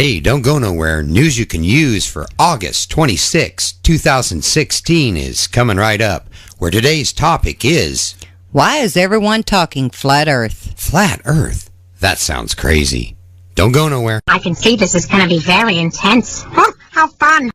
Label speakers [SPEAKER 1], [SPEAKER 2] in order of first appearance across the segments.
[SPEAKER 1] Hey, don't go nowhere. News you can use for August 26, 2016 is coming right up, where today's topic is...
[SPEAKER 2] Why is everyone talking flat Earth?
[SPEAKER 1] Flat Earth? That sounds crazy. Don't go nowhere.
[SPEAKER 3] I can see this is going to be very intense. Huh, how fun.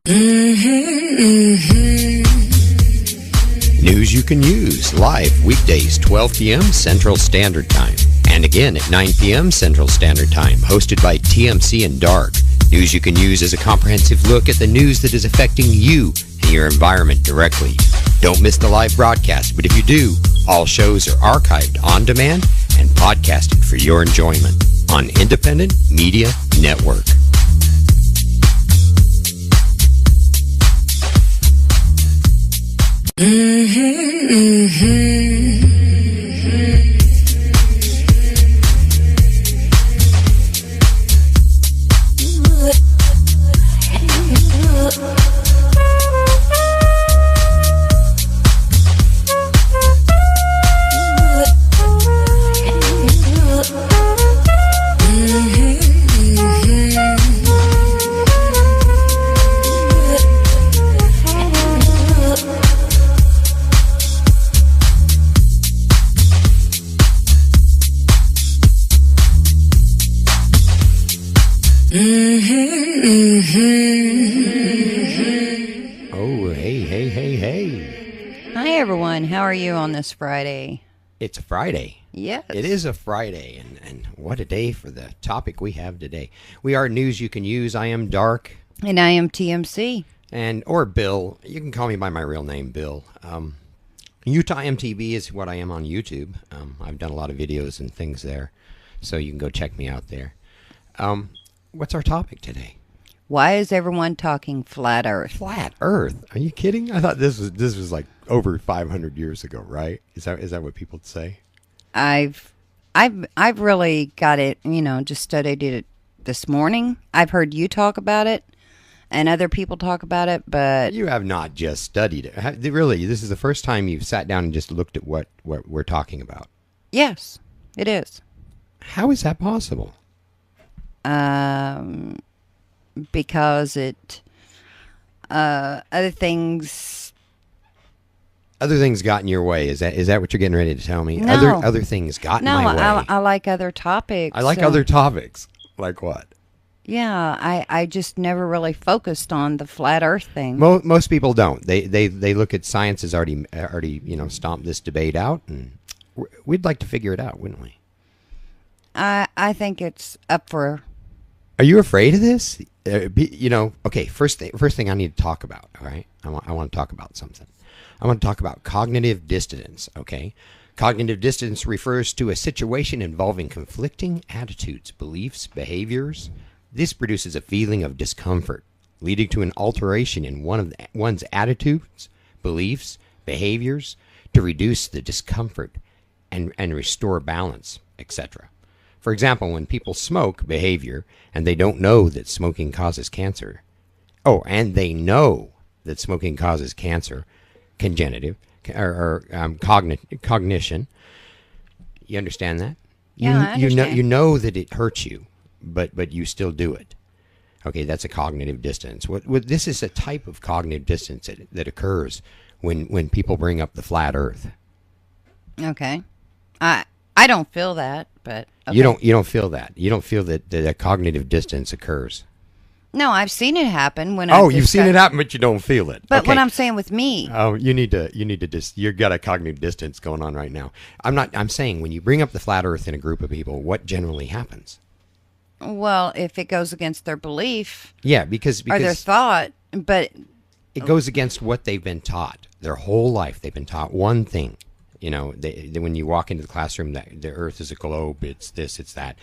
[SPEAKER 1] News you can use live weekdays 12 p.m. Central Standard Time. And again at 9 p.m. Central Standard Time, hosted by TMC and Dark. News you can use is a comprehensive look at the news that is affecting you and your environment directly. Don't miss the live broadcast, but if you do, all shows are archived on demand and podcasted for your enjoyment on Independent Media Network. Oh, hey.
[SPEAKER 2] Hi, everyone. How are you on this Friday?
[SPEAKER 1] It's a Friday.
[SPEAKER 2] Yes.
[SPEAKER 1] It is a Friday, and what a day for the topic we have today. We are News You Can Use. I am Dark.
[SPEAKER 2] And I am TMC.
[SPEAKER 1] Or Bill. You can call me by my real name, Bill. Utah MTB is what I am on YouTube. I've done a lot of videos and things there, so you can go check me out there. What's our topic today?
[SPEAKER 2] Why is everyone talking flat Earth?
[SPEAKER 1] Flat Earth? Are you kidding? I thought this was like over 500 years ago, right? Is that what people say?
[SPEAKER 2] I've really got it, just studied it this morning. I've heard you talk about it and other people talk about it, but...
[SPEAKER 1] You have not just studied it. Really, this is the first time you've sat down and just looked at what we're talking about.
[SPEAKER 2] Yes, it is.
[SPEAKER 1] How is that possible?
[SPEAKER 2] Because other things
[SPEAKER 1] got in your way. Is that what you're getting ready to tell me?
[SPEAKER 2] No.
[SPEAKER 1] Other things got in my way.
[SPEAKER 2] I like other topics.
[SPEAKER 1] I like other topics. Like what?
[SPEAKER 2] Yeah, I just never really focused on the flat Earth thing.
[SPEAKER 1] Most people don't. They look at science as already stomped this debate out, and we'd like to figure it out, wouldn't we?
[SPEAKER 2] I think it's up for...
[SPEAKER 1] Are you afraid of this? Okay, first thing I need to talk about, all right? I want to talk about something. I want to talk about cognitive dissonance, okay? Cognitive dissonance refers to a situation involving conflicting attitudes, beliefs, behaviors. This produces a feeling of discomfort, leading to an alteration in one's attitudes, beliefs, behaviors to reduce the discomfort and restore balance, etc. For example, when people smoke behavior and they don't know that smoking causes cancer. Oh, and they know that smoking causes cancer, cognition. You understand that?
[SPEAKER 2] Yeah, I understand.
[SPEAKER 1] You know that it hurts you, but you still do it. Okay, that's a cognitive dissonance. This is a type of cognitive dissonance that occurs when people bring up the flat Earth.
[SPEAKER 2] Okay. I don't feel that, but okay.
[SPEAKER 1] You don't feel that. You don't feel that a cognitive dissonance occurs.
[SPEAKER 2] No, I've seen it happen when
[SPEAKER 1] you've seen it happen, but you don't feel it.
[SPEAKER 2] But
[SPEAKER 1] okay.
[SPEAKER 2] what I'm saying with me.
[SPEAKER 1] Oh, you need to you've got a cognitive dissonance going on right now. I'm saying when you bring up the flat Earth in a group of people, what generally happens?
[SPEAKER 2] Well, if it goes against their belief.
[SPEAKER 1] Yeah, because
[SPEAKER 2] or their thought, but
[SPEAKER 1] it goes against what they've been taught. Their whole life they've been taught one thing. When you walk into the classroom, that the Earth is a globe, it's this, it's that.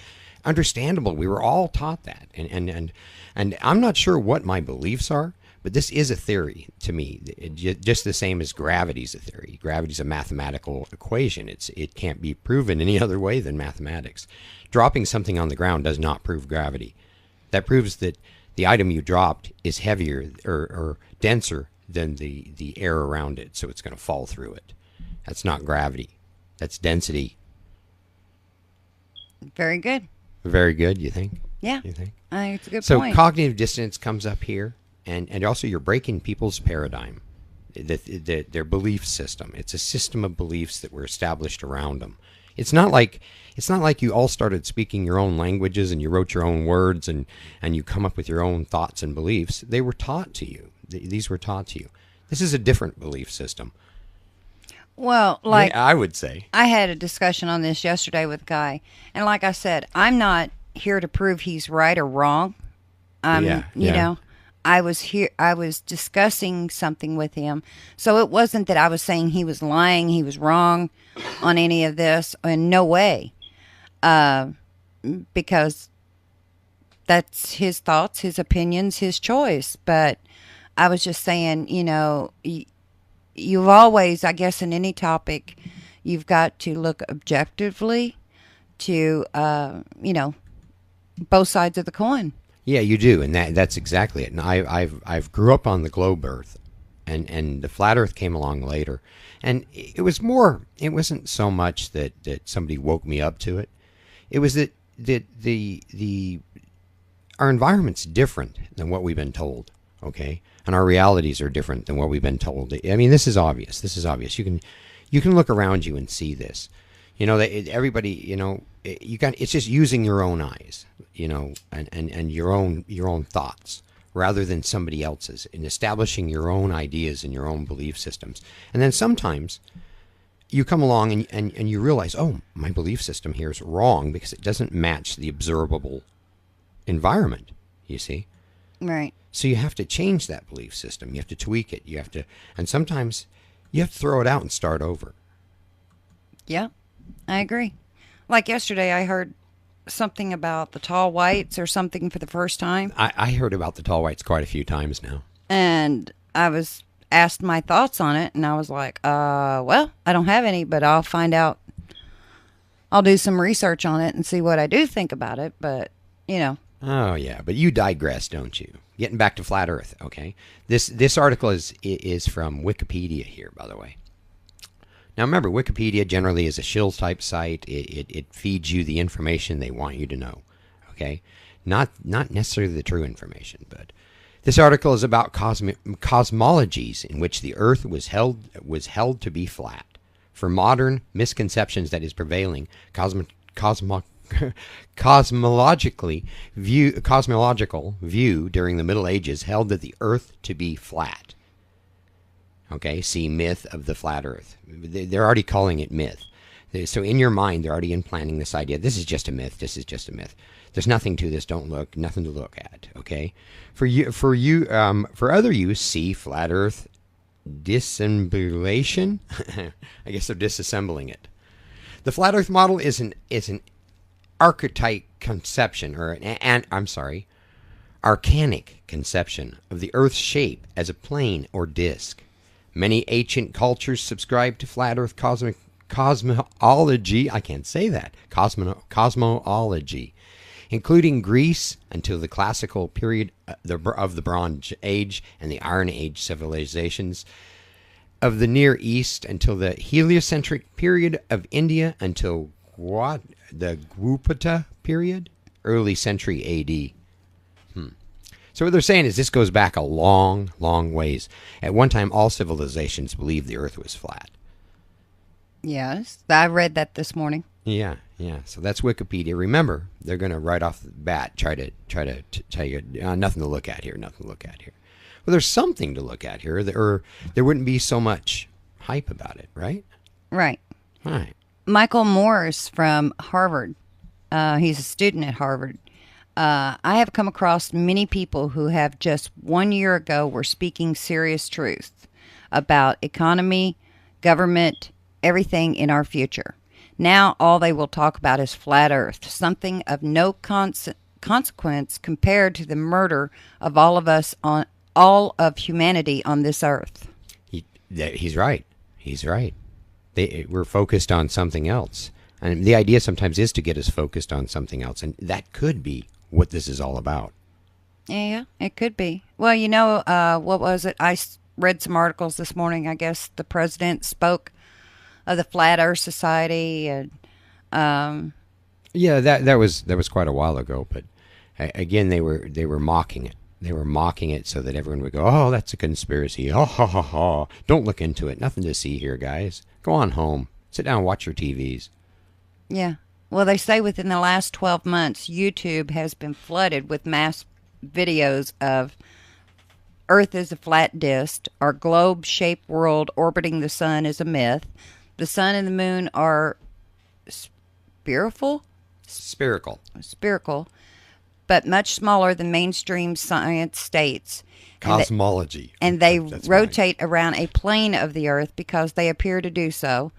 [SPEAKER 1] Understandable. We were all taught that, and I'm not sure what my beliefs are, but this is a theory to me. Just the same as gravity's a theory. Gravity's a mathematical equation. It can't be proven any other way than mathematics. Dropping something on the ground does not prove gravity. That proves that the item you dropped is heavier or denser than the air around it, so it's going to fall through it. That's not gravity. That's density.
[SPEAKER 2] Very good.
[SPEAKER 1] Very good, you think?
[SPEAKER 2] Yeah.
[SPEAKER 1] You think?
[SPEAKER 2] I think it's a good
[SPEAKER 1] So
[SPEAKER 2] point.
[SPEAKER 1] cognitive dissonance comes up here, and also you're breaking people's paradigm, their belief system. It's a system of beliefs that were established around them. It's not like you all started speaking your own languages and you wrote your own words and you come up with your own thoughts and beliefs. They were taught to you. These were taught to you. This is a different belief system.
[SPEAKER 2] Well, like
[SPEAKER 1] Yeah, I would say.
[SPEAKER 2] I had a discussion on this yesterday with a guy, and like I said, I'm not here to prove he's right or wrong. You know, I was discussing something with him. So it wasn't that I was saying he was lying, he was wrong on any of this. In no way. Because that's his thoughts, his opinions, his choice. But I was just saying, you know, you've always, I guess, in any topic, you've got to look objectively to, you know, both sides of the coin.
[SPEAKER 1] Yeah, you do, and that's exactly it. And I've grew up on the globe Earth, and the flat Earth came along later, and it wasn't so much that somebody woke me up to it. It was that our environment's different than what we've been told, okay, and our realities are different than what we've been told. I mean, this is obvious. You can look around you and see this. You know, everybody, you know, it's just using your own eyes, you know, and your own thoughts rather than somebody else's, and establishing your own ideas and your own belief systems. And then sometimes you come along and you realize, oh, my belief system here is wrong because it doesn't match the observable environment, you see?
[SPEAKER 2] Right.
[SPEAKER 1] So you have to change that belief system. You have to tweak it. And sometimes you have to throw it out and start over.
[SPEAKER 2] Yeah, I agree. Like yesterday, I heard something about the tall whites or something for the first time.
[SPEAKER 1] I heard about the tall whites quite a few times now.
[SPEAKER 2] And I was asked my thoughts on it, and I was like, well, I don't have any, but I'll find out. I'll do some research on it and see what I do think about it, but, you know.
[SPEAKER 1] Oh, yeah, but you digress, don't you? Getting back to flat Earth, okay? This article is from Wikipedia here, by the way. Now, remember, Wikipedia generally is a shill-type site. It feeds you the information they want you to know, okay? Not necessarily the true information, but this article is about cosmologies in which the Earth was held to be flat. For modern misconceptions that is prevailing, cosmological view during the Middle Ages held that the Earth to be flat. Okay, see myth of the flat Earth. They're already calling it myth. So in your mind, they're already implanting this idea. This is just a myth. This is just a myth. There's nothing to this. Don't look. Nothing to look at. Okay. For other use, see flat Earth disembulation. I guess they're disassembling it. The flat Earth model is an archetype conception, or arcanic conception of the Earth's shape as a plane or disk. Many ancient cultures subscribed to flat Earth cosmology. I can't say that. Cosmology, including Greece until the classical period of the Bronze Age and the Iron Age civilizations, of the Near East until the heliocentric period of India until the Gupta period, early century AD. So what they're saying is this goes back a long, long ways. At one time, all civilizations believed the Earth was flat.
[SPEAKER 2] Yes, I read that this morning.
[SPEAKER 1] Yeah. So that's Wikipedia. Remember, they're going to right off the bat try to tell you nothing to look at here. Well, there's something to look at here, or there wouldn't be so much hype about it, right?
[SPEAKER 2] Right.
[SPEAKER 1] Right.
[SPEAKER 2] Michael Morris from Harvard. He's a student at Harvard. I have come across many people who have just 1 year ago were speaking serious truth about economy, government, everything in our future. Now all they will talk about is flat Earth, something of no consequence compared to the murder of all of us on all of humanity on this Earth.
[SPEAKER 1] He's right. We're focused on something else. And the idea sometimes is to get us focused on something else. And that could be what this is all about.
[SPEAKER 2] Yeah, it could be. Well, you know, what was it? I read some articles this morning. I guess the president spoke of the Flat Earth Society. And
[SPEAKER 1] yeah, that was quite a while ago. But Again, they were mocking it. They were mocking it so that everyone would go, "Oh, that's a conspiracy. Oh, ha, ha, ha. Don't look into it. Nothing to see here, guys. Go on home. Sit down and watch your TVs."
[SPEAKER 2] Yeah. Well, they say within the last 12 months, YouTube has been flooded with mass videos of Earth is a flat disk, our globe-shaped world orbiting the sun is a myth, the sun and the moon are spherical, but much smaller than mainstream science states.
[SPEAKER 1] Cosmology.
[SPEAKER 2] And they
[SPEAKER 1] That's
[SPEAKER 2] rotate around a plane of the Earth because they appear to do so.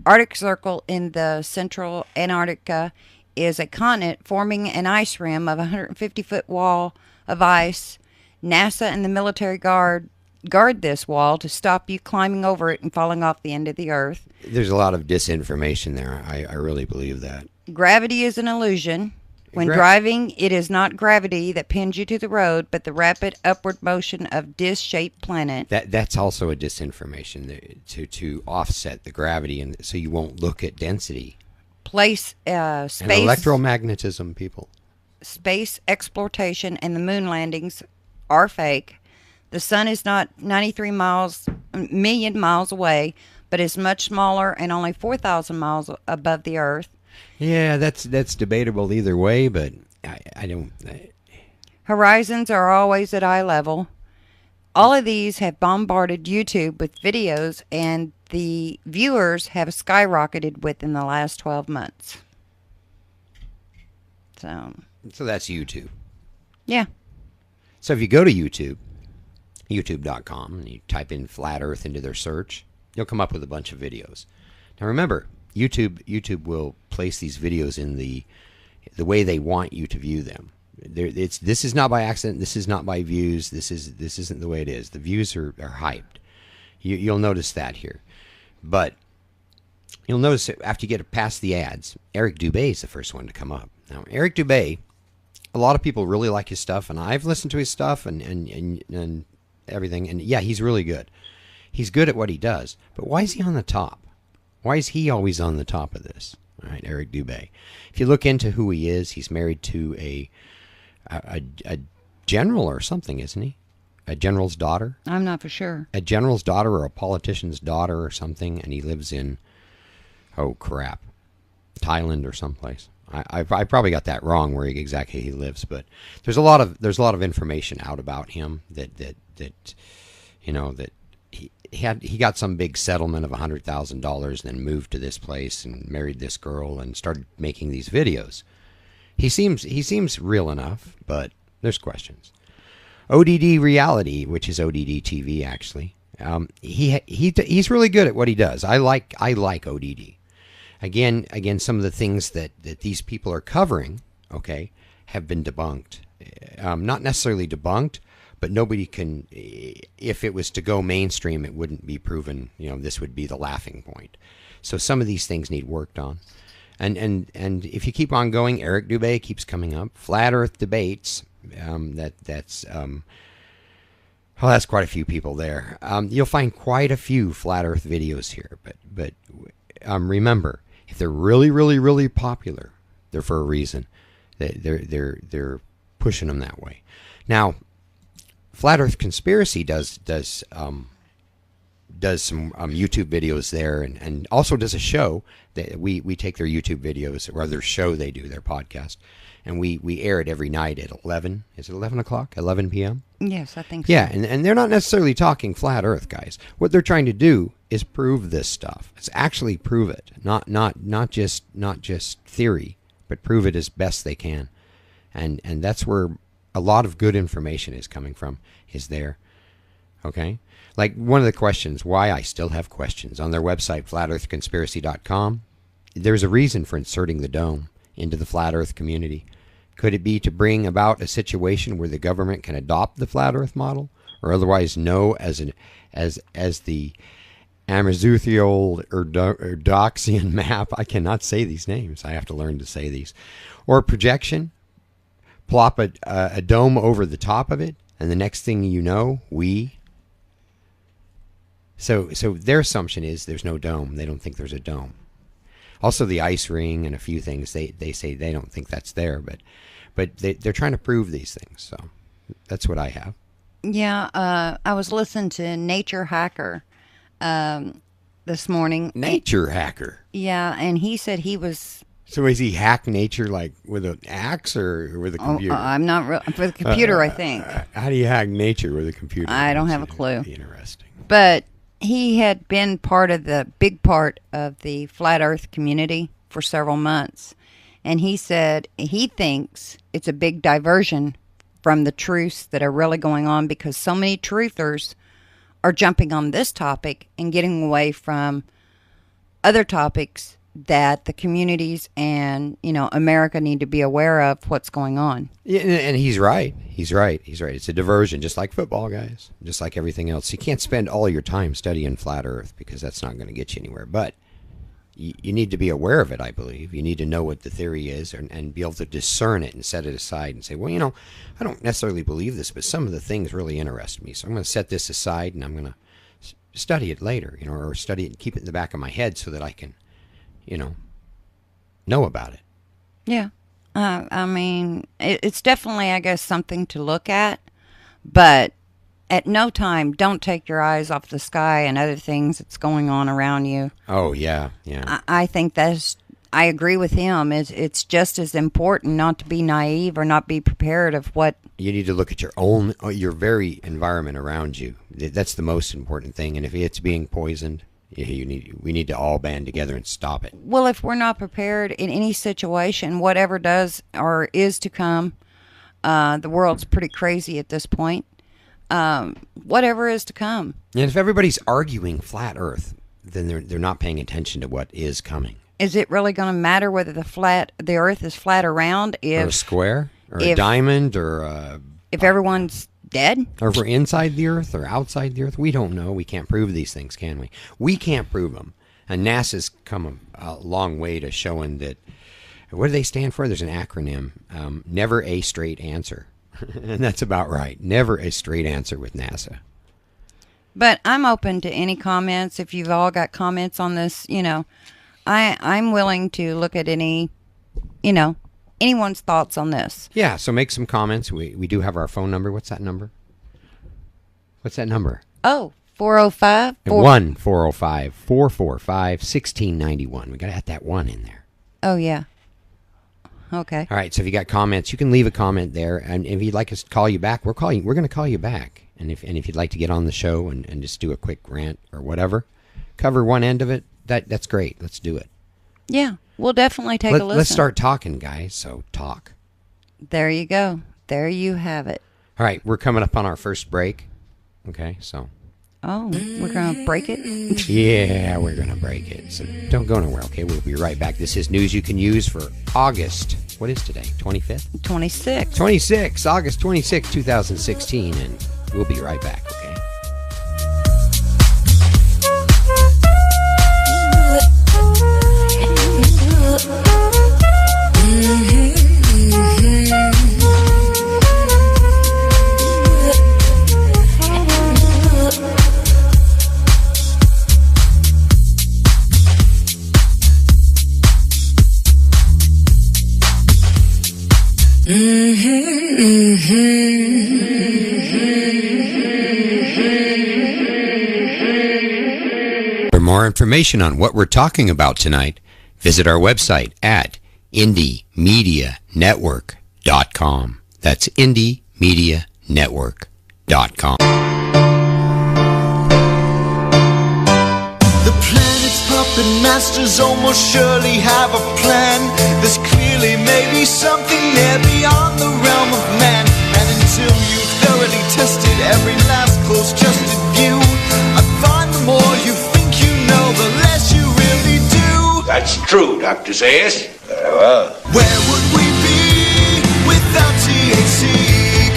[SPEAKER 2] Arctic Circle in the central Antarctica is a continent forming an ice rim of a 150-foot wall of ice. NASA and the military guard this wall to stop you climbing over it and falling off the end of the Earth.
[SPEAKER 1] There's a lot of disinformation there. I really believe that.
[SPEAKER 2] Gravity is an illusion. When driving, it is not gravity that pins you to the road, but the rapid upward motion of disc-shaped planet.
[SPEAKER 1] That's also a disinformation to offset the gravity, and so you won't look at density.
[SPEAKER 2] Space
[SPEAKER 1] and electromagnetism, people.
[SPEAKER 2] Space exploitation and the moon landings are fake. The sun is not 93 million miles away, but is much smaller and only 4,000 miles above the Earth.
[SPEAKER 1] Yeah, that's debatable either way, but I don't.
[SPEAKER 2] Horizons are always at eye level. All of these have bombarded YouTube with videos, and the viewers have skyrocketed within the last 12 months. So
[SPEAKER 1] that's YouTube.
[SPEAKER 2] Yeah.
[SPEAKER 1] So if you go to YouTube, youtube.com, and you type in Flat Earth into their search, you'll come up with a bunch of videos. Now remember, YouTube will place these videos in the way they want you to view them. This is not by accident. This is not by views. This isn't the way it is. The views are hyped. You'll notice that here, but you'll notice that after you get past the ads, Eric Dubay is the first one to come up. Now, Eric Dubay, a lot of people really like his stuff, and I've listened to his stuff and everything, and yeah, he's really good. He's good at what he does, but why is he on the top? Why is he always on the top of this? All right, Eric Dubay. If you look into who he is, he's married to a general or something, isn't he? A general's daughter?
[SPEAKER 2] I'm not for sure.
[SPEAKER 1] A general's daughter or a politician's daughter or something, and he lives in, oh crap, Thailand or someplace. I probably got that wrong where exactly he lives, but there's a lot of information out about him that you know that he got some big settlement of $100,000, then moved to this place and married this girl and started making these videos. He seems real enough, but there's questions. ODD Reality, which is ODD TV actually, he's really good at what he does. I like ODD. Again, some of the things that these people are covering, okay, have been debunked. Not necessarily debunked, but nobody can. If it was to go mainstream, it wouldn't be proven. You know, this would be the laughing point. So some of these things need worked on. And if you keep on going, Eric Dubay keeps coming up. Flat Earth debates. That's quite a few people there. You'll find quite a few Flat Earth videos here, but remember, if they're really, really, really popular, they're for a reason. They're pushing them that way. Now, Flat Earth Conspiracy does some YouTube videos there, and also does a show that we take their YouTube videos, or their show they do, their podcast, and we air it every night at 11. Is it 11 o'clock? 11 p.m.?
[SPEAKER 2] Yes, I think so.
[SPEAKER 1] Yeah, and they're not necessarily talking flat Earth, guys. What they're trying to do is prove this stuff. It's actually prove it, not just theory, but prove it as best they can, and that's where a lot of good information is coming from. Is there? Okay. Like one of the questions, why I still have questions on their website, flatearthconspiracy.com. There's a reason for inserting the dome into the flat Earth community. Could it be to bring about a situation where the government can adopt the flat Earth model, or otherwise know as the Amazuthial Erdoxian map? I cannot say these names. I have to learn to say these. Or projection, plop a dome over the top of it, and the next thing you know, So their assumption is there's no dome. They don't think there's a dome. Also, the ice ring and a few things they say they don't think that's there, but they're trying to prove these things. So that's what I have.
[SPEAKER 2] Yeah, I was listening to Nature Hacker this morning.
[SPEAKER 1] Nature Hacker.
[SPEAKER 2] Yeah, and he said he was.
[SPEAKER 1] So is he hack nature like with an axe or with a computer?
[SPEAKER 2] I'm not real with a computer. I think.
[SPEAKER 1] How do you hack nature with a computer?
[SPEAKER 2] I don't have a clue.
[SPEAKER 1] Interesting.
[SPEAKER 2] But he had been big part of the flat Earth community for several months, and he said he thinks it's a big diversion from the truths that are really going on, because so many truthers are jumping on this topic and getting away from other topics that the communities and, America need to be aware of what's going on.
[SPEAKER 1] Yeah, and he's right. He's right. It's a diversion, just like football, guys, just like everything else. You can't spend all your time studying flat Earth because that's not going to get you anywhere. But you need to be aware of it, I believe. You need to know what the theory is and be able to discern it and set it aside and say, well, I don't necessarily believe this, but some of the things really interest me. So I'm going to set this aside and I'm going to study it later, or study it and keep it in the back of my head so that I can, know about it.
[SPEAKER 2] Yeah. I mean, it's definitely, I guess, something to look at, but at no time, don't take your eyes off the sky and other things that's going on around you.
[SPEAKER 1] Oh, yeah.
[SPEAKER 2] I think I agree with him. It's just as important not to be naive or not be prepared of what.
[SPEAKER 1] You need to look at your very environment around you. That's the most important thing. And if it's being poisoned, we need to all band together and stop it.
[SPEAKER 2] Well, if we're not prepared in any situation, whatever does or is to come, the world's pretty crazy at this point. Whatever is to come.
[SPEAKER 1] And if everybody's arguing flat Earth, then they're not paying attention to what is coming.
[SPEAKER 2] Is it really going to matter whether the Earth is flat or round?
[SPEAKER 1] Or a square, or a diamond, or
[SPEAKER 2] if everyone's dead?
[SPEAKER 1] Or if we're inside the Earth or outside the Earth, we don't know. We can't prove these things, can we? We can't prove them. And NASA's come a long way to showing that. What do they stand for? There's an acronym. Never a straight answer. And that's about right. Never a straight answer with NASA.
[SPEAKER 2] But I'm open to any comments. If you've all got comments on this, I'm willing to look at anyone's thoughts on this.
[SPEAKER 1] Yeah, so make some comments. We do have our phone number. What's that number?
[SPEAKER 2] Oh, 405
[SPEAKER 1] 405-445-1691. We got to add that 1 in there.
[SPEAKER 2] Oh, yeah. Okay.
[SPEAKER 1] All right, so if you got comments, you can leave a comment there, and if you'd like us to call you back, we're going to call you back. And if you'd like to get on the show and just do a quick rant or whatever, cover one end of it, that's great. Let's do it.
[SPEAKER 2] Yeah, we'll definitely take a listen.
[SPEAKER 1] Let's start talking, guys. So talk.
[SPEAKER 2] There you go. There you have it.
[SPEAKER 1] All right, we're coming up on our first break. Okay, so.
[SPEAKER 2] Oh, we're going to break it?
[SPEAKER 1] Yeah, we're going to break it. So don't go nowhere, okay? We'll be right back. This is news you can use for August. What is today? 25th?
[SPEAKER 2] 26.
[SPEAKER 1] August 26, 2016. And we'll be right back, okay? For more information on what we're talking about tonight, visit our website at indiemedianetwork.com. That's indiemedianetwork.com.
[SPEAKER 4] The planet's puppet masters almost surely have a plan. There's clearly maybe something there beyond the realm of man. And until you've thoroughly tested every last close-trusted view, I find the more you think you know, the less you really do.
[SPEAKER 5] That's true, Dr. Zayas. Very well.
[SPEAKER 4] Where would we be without THC?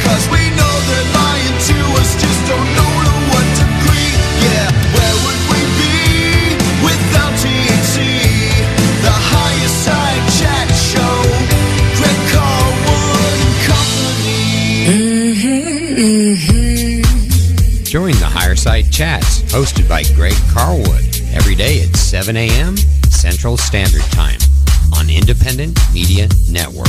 [SPEAKER 4] 'Cause we know they're lying to us, just don't know to what degree. Yeah, where would we be without THC? The higher side chat show, Greg Carwood and Company.
[SPEAKER 1] Join the Higher Side Chats, hosted by Greg Carwood, every day at 7 a.m., Central Standard Time on Independent Media Network.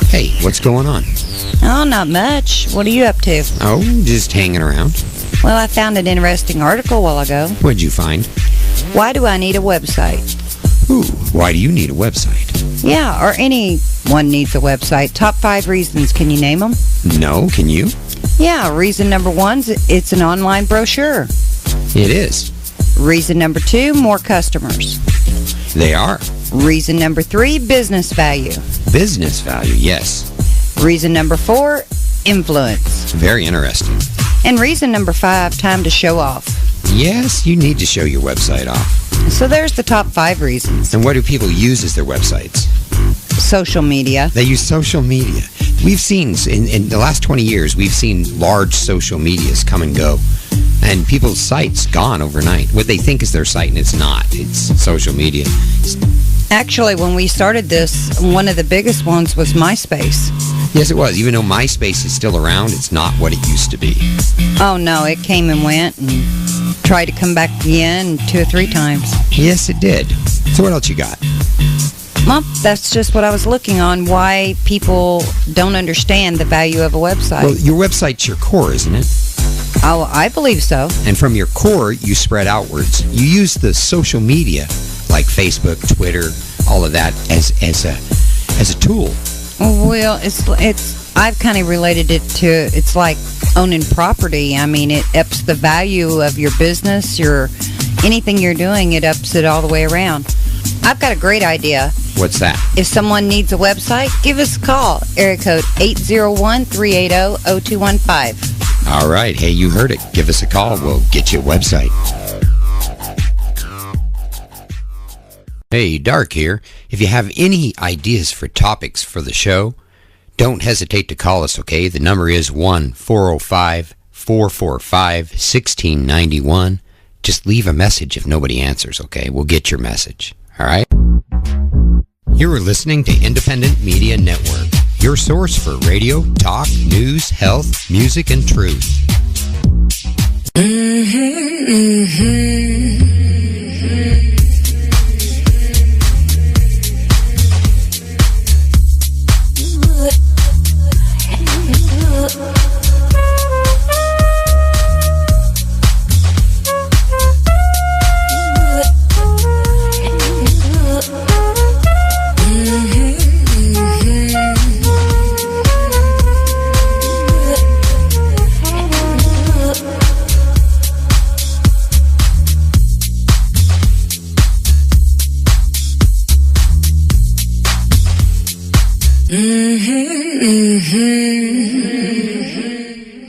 [SPEAKER 1] Hey, what's going on?
[SPEAKER 2] Oh, not much. What are you up to?
[SPEAKER 1] Oh, just hanging around.
[SPEAKER 2] Well, I found an interesting article a while ago.
[SPEAKER 1] What'd you find?
[SPEAKER 2] Why do I need a website?
[SPEAKER 1] Ooh, why do you need a website?
[SPEAKER 2] Yeah, or anyone needs a website. Top 5 reasons. Can you name them?
[SPEAKER 1] No, can you?
[SPEAKER 2] Yeah, reason number 1, it's an online brochure.
[SPEAKER 1] It is.
[SPEAKER 2] Reason number 2, more customers.
[SPEAKER 1] They are.
[SPEAKER 2] Reason number 3, business value.
[SPEAKER 1] Business value, yes.
[SPEAKER 2] Reason number 4, influence.
[SPEAKER 1] Very interesting.
[SPEAKER 2] And reason number 5, time to show off.
[SPEAKER 1] Yes, you need to show your website off.
[SPEAKER 2] So there's the top 5 reasons.
[SPEAKER 1] And what do people use as their websites?
[SPEAKER 2] Social media.
[SPEAKER 1] They use social media. We've seen, in the last 20 years, we've seen large social medias come and go. And people's sites gone overnight. What they think is their site, and it's not. It's social media.
[SPEAKER 2] Actually, when we started this, one of the biggest ones was MySpace.
[SPEAKER 1] Yes, it was. Even though MySpace is still around, it's not what it used to be.
[SPEAKER 2] Oh, no, it came and went and tried to come back again 2 or 3 times.
[SPEAKER 1] Yes, it did. So what else you got?
[SPEAKER 2] Well, that's just what I was looking on, why people don't understand the value of a website.
[SPEAKER 1] Well, your website's your core, isn't it?
[SPEAKER 2] Oh, I believe so.
[SPEAKER 1] And from your core, you spread outwards. You use the social media, like Facebook, Twitter, all of that, as a tool.
[SPEAKER 2] Well, it's I've kind of related it to, it's like owning property. I mean, it ups the value of your business, anything you're doing, it ups it all the way around. I've got a great idea.
[SPEAKER 1] What's that?
[SPEAKER 2] If someone needs a website, give us a call. Area code 801-380-0215.
[SPEAKER 1] All right. Hey, you heard it. Give us a call. We'll get you a website. Hey, Dark here. If you have any ideas for topics for the show, don't hesitate to call us, okay? The number is 1-405-445-1691. Just leave a message if nobody answers, okay? We'll get your message, all right? You are listening to Independent Media Network, your source for radio, talk, news, health, music, and truth.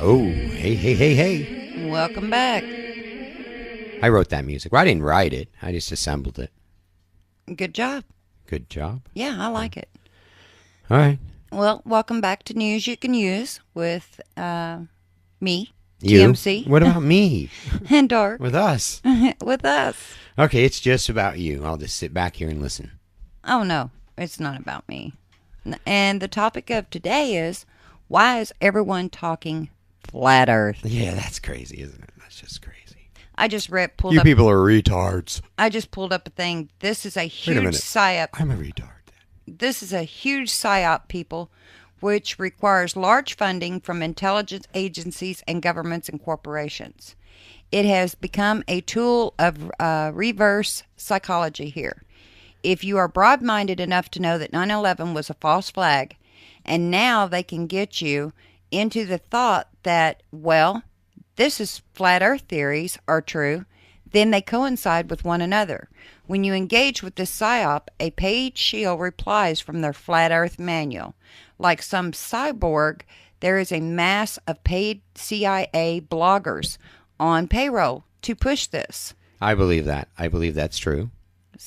[SPEAKER 1] Oh, hey.
[SPEAKER 2] Welcome back.
[SPEAKER 1] I wrote that music. Well, I didn't write it. I just assembled it.
[SPEAKER 2] Good job.
[SPEAKER 1] Good job.
[SPEAKER 2] Yeah, I like it.
[SPEAKER 1] All right.
[SPEAKER 2] Well, welcome back to News You Can Use with me,
[SPEAKER 1] You?
[SPEAKER 2] TMC.
[SPEAKER 1] What about me?
[SPEAKER 2] And Dark.
[SPEAKER 1] With us.
[SPEAKER 2] With us.
[SPEAKER 1] Okay, it's just about you. I'll just sit back here and listen.
[SPEAKER 2] Oh, no, it's not about me. And the topic of today is, why is everyone talking flat Earth?
[SPEAKER 1] Yeah, that's crazy, isn't it? That's just crazy.
[SPEAKER 2] I just pulled
[SPEAKER 1] You
[SPEAKER 2] up.
[SPEAKER 1] people are retards.
[SPEAKER 2] I just pulled up a thing. This is a huge
[SPEAKER 1] minute.
[SPEAKER 2] psyop.
[SPEAKER 1] I'm a retard.
[SPEAKER 2] This is a huge psyop, people, which requires large funding from intelligence agencies and governments and corporations. It has become a tool of reverse psychology here. If you are broad-minded enough to know that 9/11 was a false flag, and now they can get you into the thought that, well, this is flat earth theories are true, then they coincide with one another. When you engage with this psyop, a paid shield replies from their flat earth manual. Like some cyborg, there is a mass of paid CIA bloggers on payroll to push this.
[SPEAKER 1] I believe that. I believe that's true.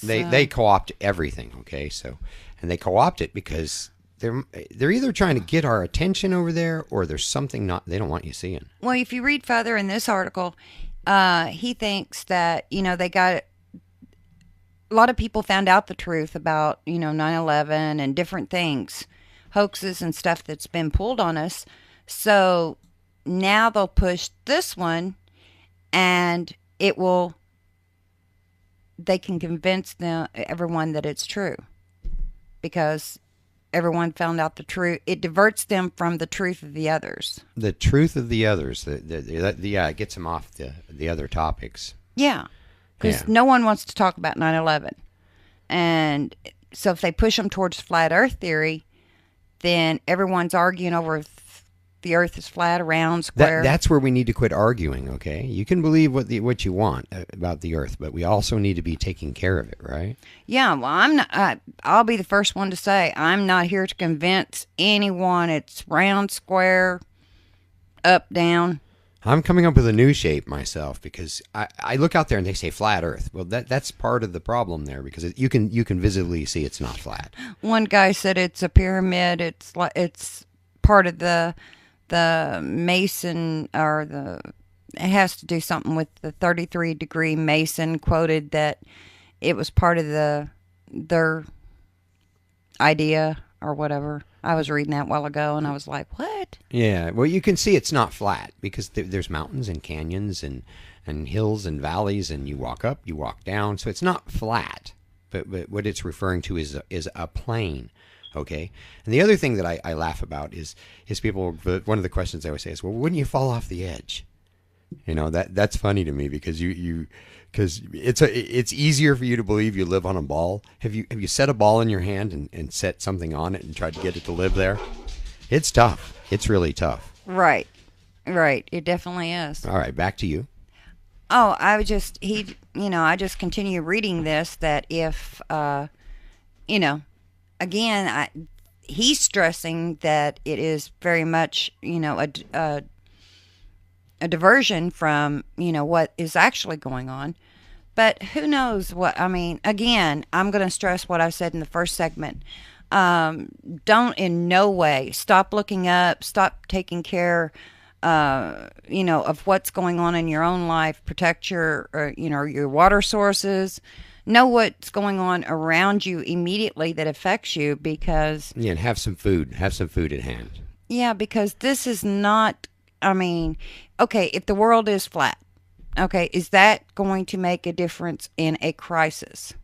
[SPEAKER 1] They co-opt everything, okay? So, and they co-opt it because they're either trying to get our attention over there, or there's something they don't want you seeing.
[SPEAKER 2] Well, if you read further in this article, he thinks that, they got a lot of people found out the truth about, 9/11 and different things hoaxes and stuff that's been pulled on us. So now they'll push this one, and they can convince everyone that it's true, because everyone found out the truth. It diverts them from the truth of the others.
[SPEAKER 1] The truth of the others. It gets them off the other topics.
[SPEAKER 2] Yeah, because no one wants to talk about 9/11. And so if they push them towards flat earth theory, then everyone's arguing over if the earth is flat, round, square.
[SPEAKER 1] That's where we need to quit arguing, okay? You can believe what you want about the earth, but we also need to be taking care of it, right?
[SPEAKER 2] Yeah, well, I'm not. I'll be the first one to say I'm not here to convince anyone it's round, square, up, down.
[SPEAKER 1] I'm coming up with a new shape myself, because I look out there and they say flat earth. Well, that's part of the problem there, because you can visibly see it's not flat.
[SPEAKER 2] One guy said it's a pyramid. It's part of the Mason, or it has to do something with the 33-degree Mason, quoted that it was part of their idea or whatever. I was reading that a while ago, and I was like, what? Yeah,
[SPEAKER 1] well, you can see it's not flat, because there's mountains and canyons and hills and valleys, and you walk up, you walk down, so it's not flat. But what it's referring to is a plane. Okay, and the other thing that I laugh about is people. One of the questions I always say is, well, wouldn't you fall off the edge? You know, that's funny to me, because because it's easier for you to believe you live on a ball. Have you set a ball in your hand and set something on it and tried to get it to live there? It's tough. It's really tough.
[SPEAKER 2] Right. It definitely is.
[SPEAKER 1] All right, back to you.
[SPEAKER 2] Oh, I just continue reading this, that if again, he's stressing that it is very much, a diversion from, what is actually going on. But who knows what, again, I'm going to stress what I said in the first segment. Don't in no way stop looking up, stop taking care, of what's going on in your own life. Protect your water sources. Know what's going on around you immediately that affects you, because...
[SPEAKER 1] Yeah, and have some food. Have some food at hand.
[SPEAKER 2] Yeah, because this is not... okay, if the world is flat, okay, is that going to make a difference in a crisis?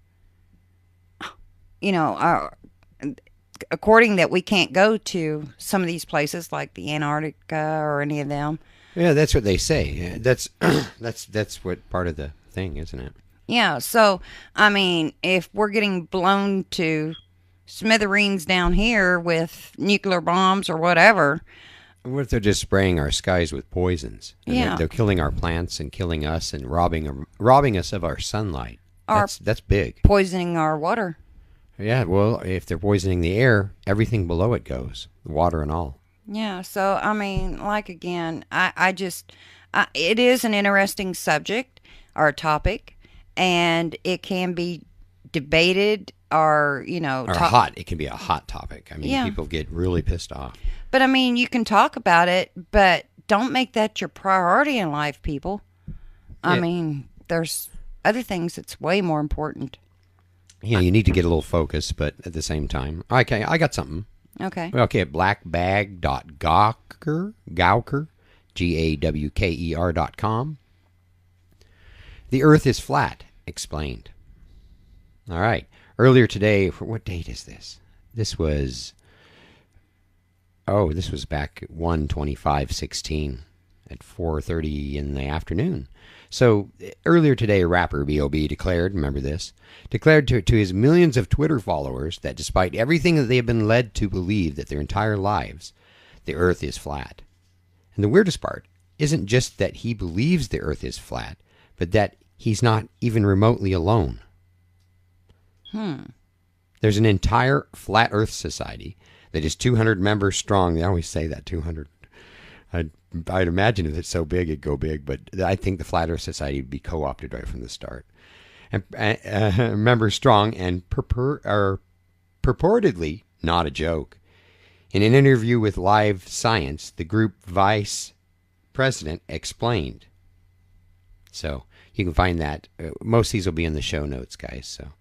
[SPEAKER 2] According that we can't go to some of these places like the Antarctica or any of them.
[SPEAKER 1] Yeah, that's what they say. Yeah, that's what part of the thing, isn't it?
[SPEAKER 2] Yeah, so, if we're getting blown to smithereens down here with nuclear bombs or whatever...
[SPEAKER 1] What if they're just spraying our skies with poisons? And they're killing our plants and killing us and robbing us of our sunlight. That's big.
[SPEAKER 2] Poisoning our water.
[SPEAKER 1] Yeah, well, if they're poisoning the air, everything below it goes, water and all.
[SPEAKER 2] Yeah, so, again, it is an interesting subject or topic. And it can be debated or,
[SPEAKER 1] hot. It can be a hot topic. People get really pissed off.
[SPEAKER 2] But, you can talk about it, but don't make that your priority in life, people. There's other things that's way more important.
[SPEAKER 1] Yeah, you need to get a little focus, but at the same time. Okay, I got something.
[SPEAKER 2] Okay.
[SPEAKER 1] Okay, blackbag.gawker, GAWKER.com. The Earth is flat, explained. All right. Earlier today, what date is this? This was back 1/25/16 at 4:30 in the afternoon. So earlier today, rapper B.O.B. declared to his millions of Twitter followers that despite everything that they have been led to believe that their entire lives, the Earth is flat. And the weirdest part isn't just that he believes the Earth is flat, but that he's not even remotely alone. There's an entire Flat Earth Society that is 200 members strong. They always say that, 200. I'd imagine if it's so big, it'd go big, but I think the Flat Earth Society would be co-opted right from the start. And members strong and purportedly not a joke. In an interview with Live Science, the group vice president explained. So you can find that. Most of these will be in the show notes, guys. So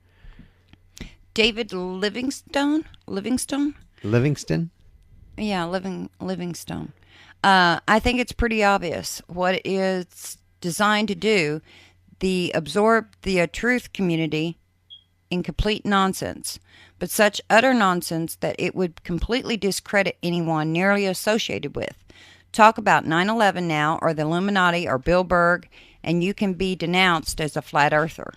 [SPEAKER 2] David Livingston? Yeah, Livingstone. I think it's pretty obvious what it's designed to do. The absorb the truth community in complete nonsense, but such utter nonsense that it would completely discredit anyone nearly associated with. Talk about 9/11 now, or the Illuminati, or Bill Berg, and you can be denounced as a flat earther.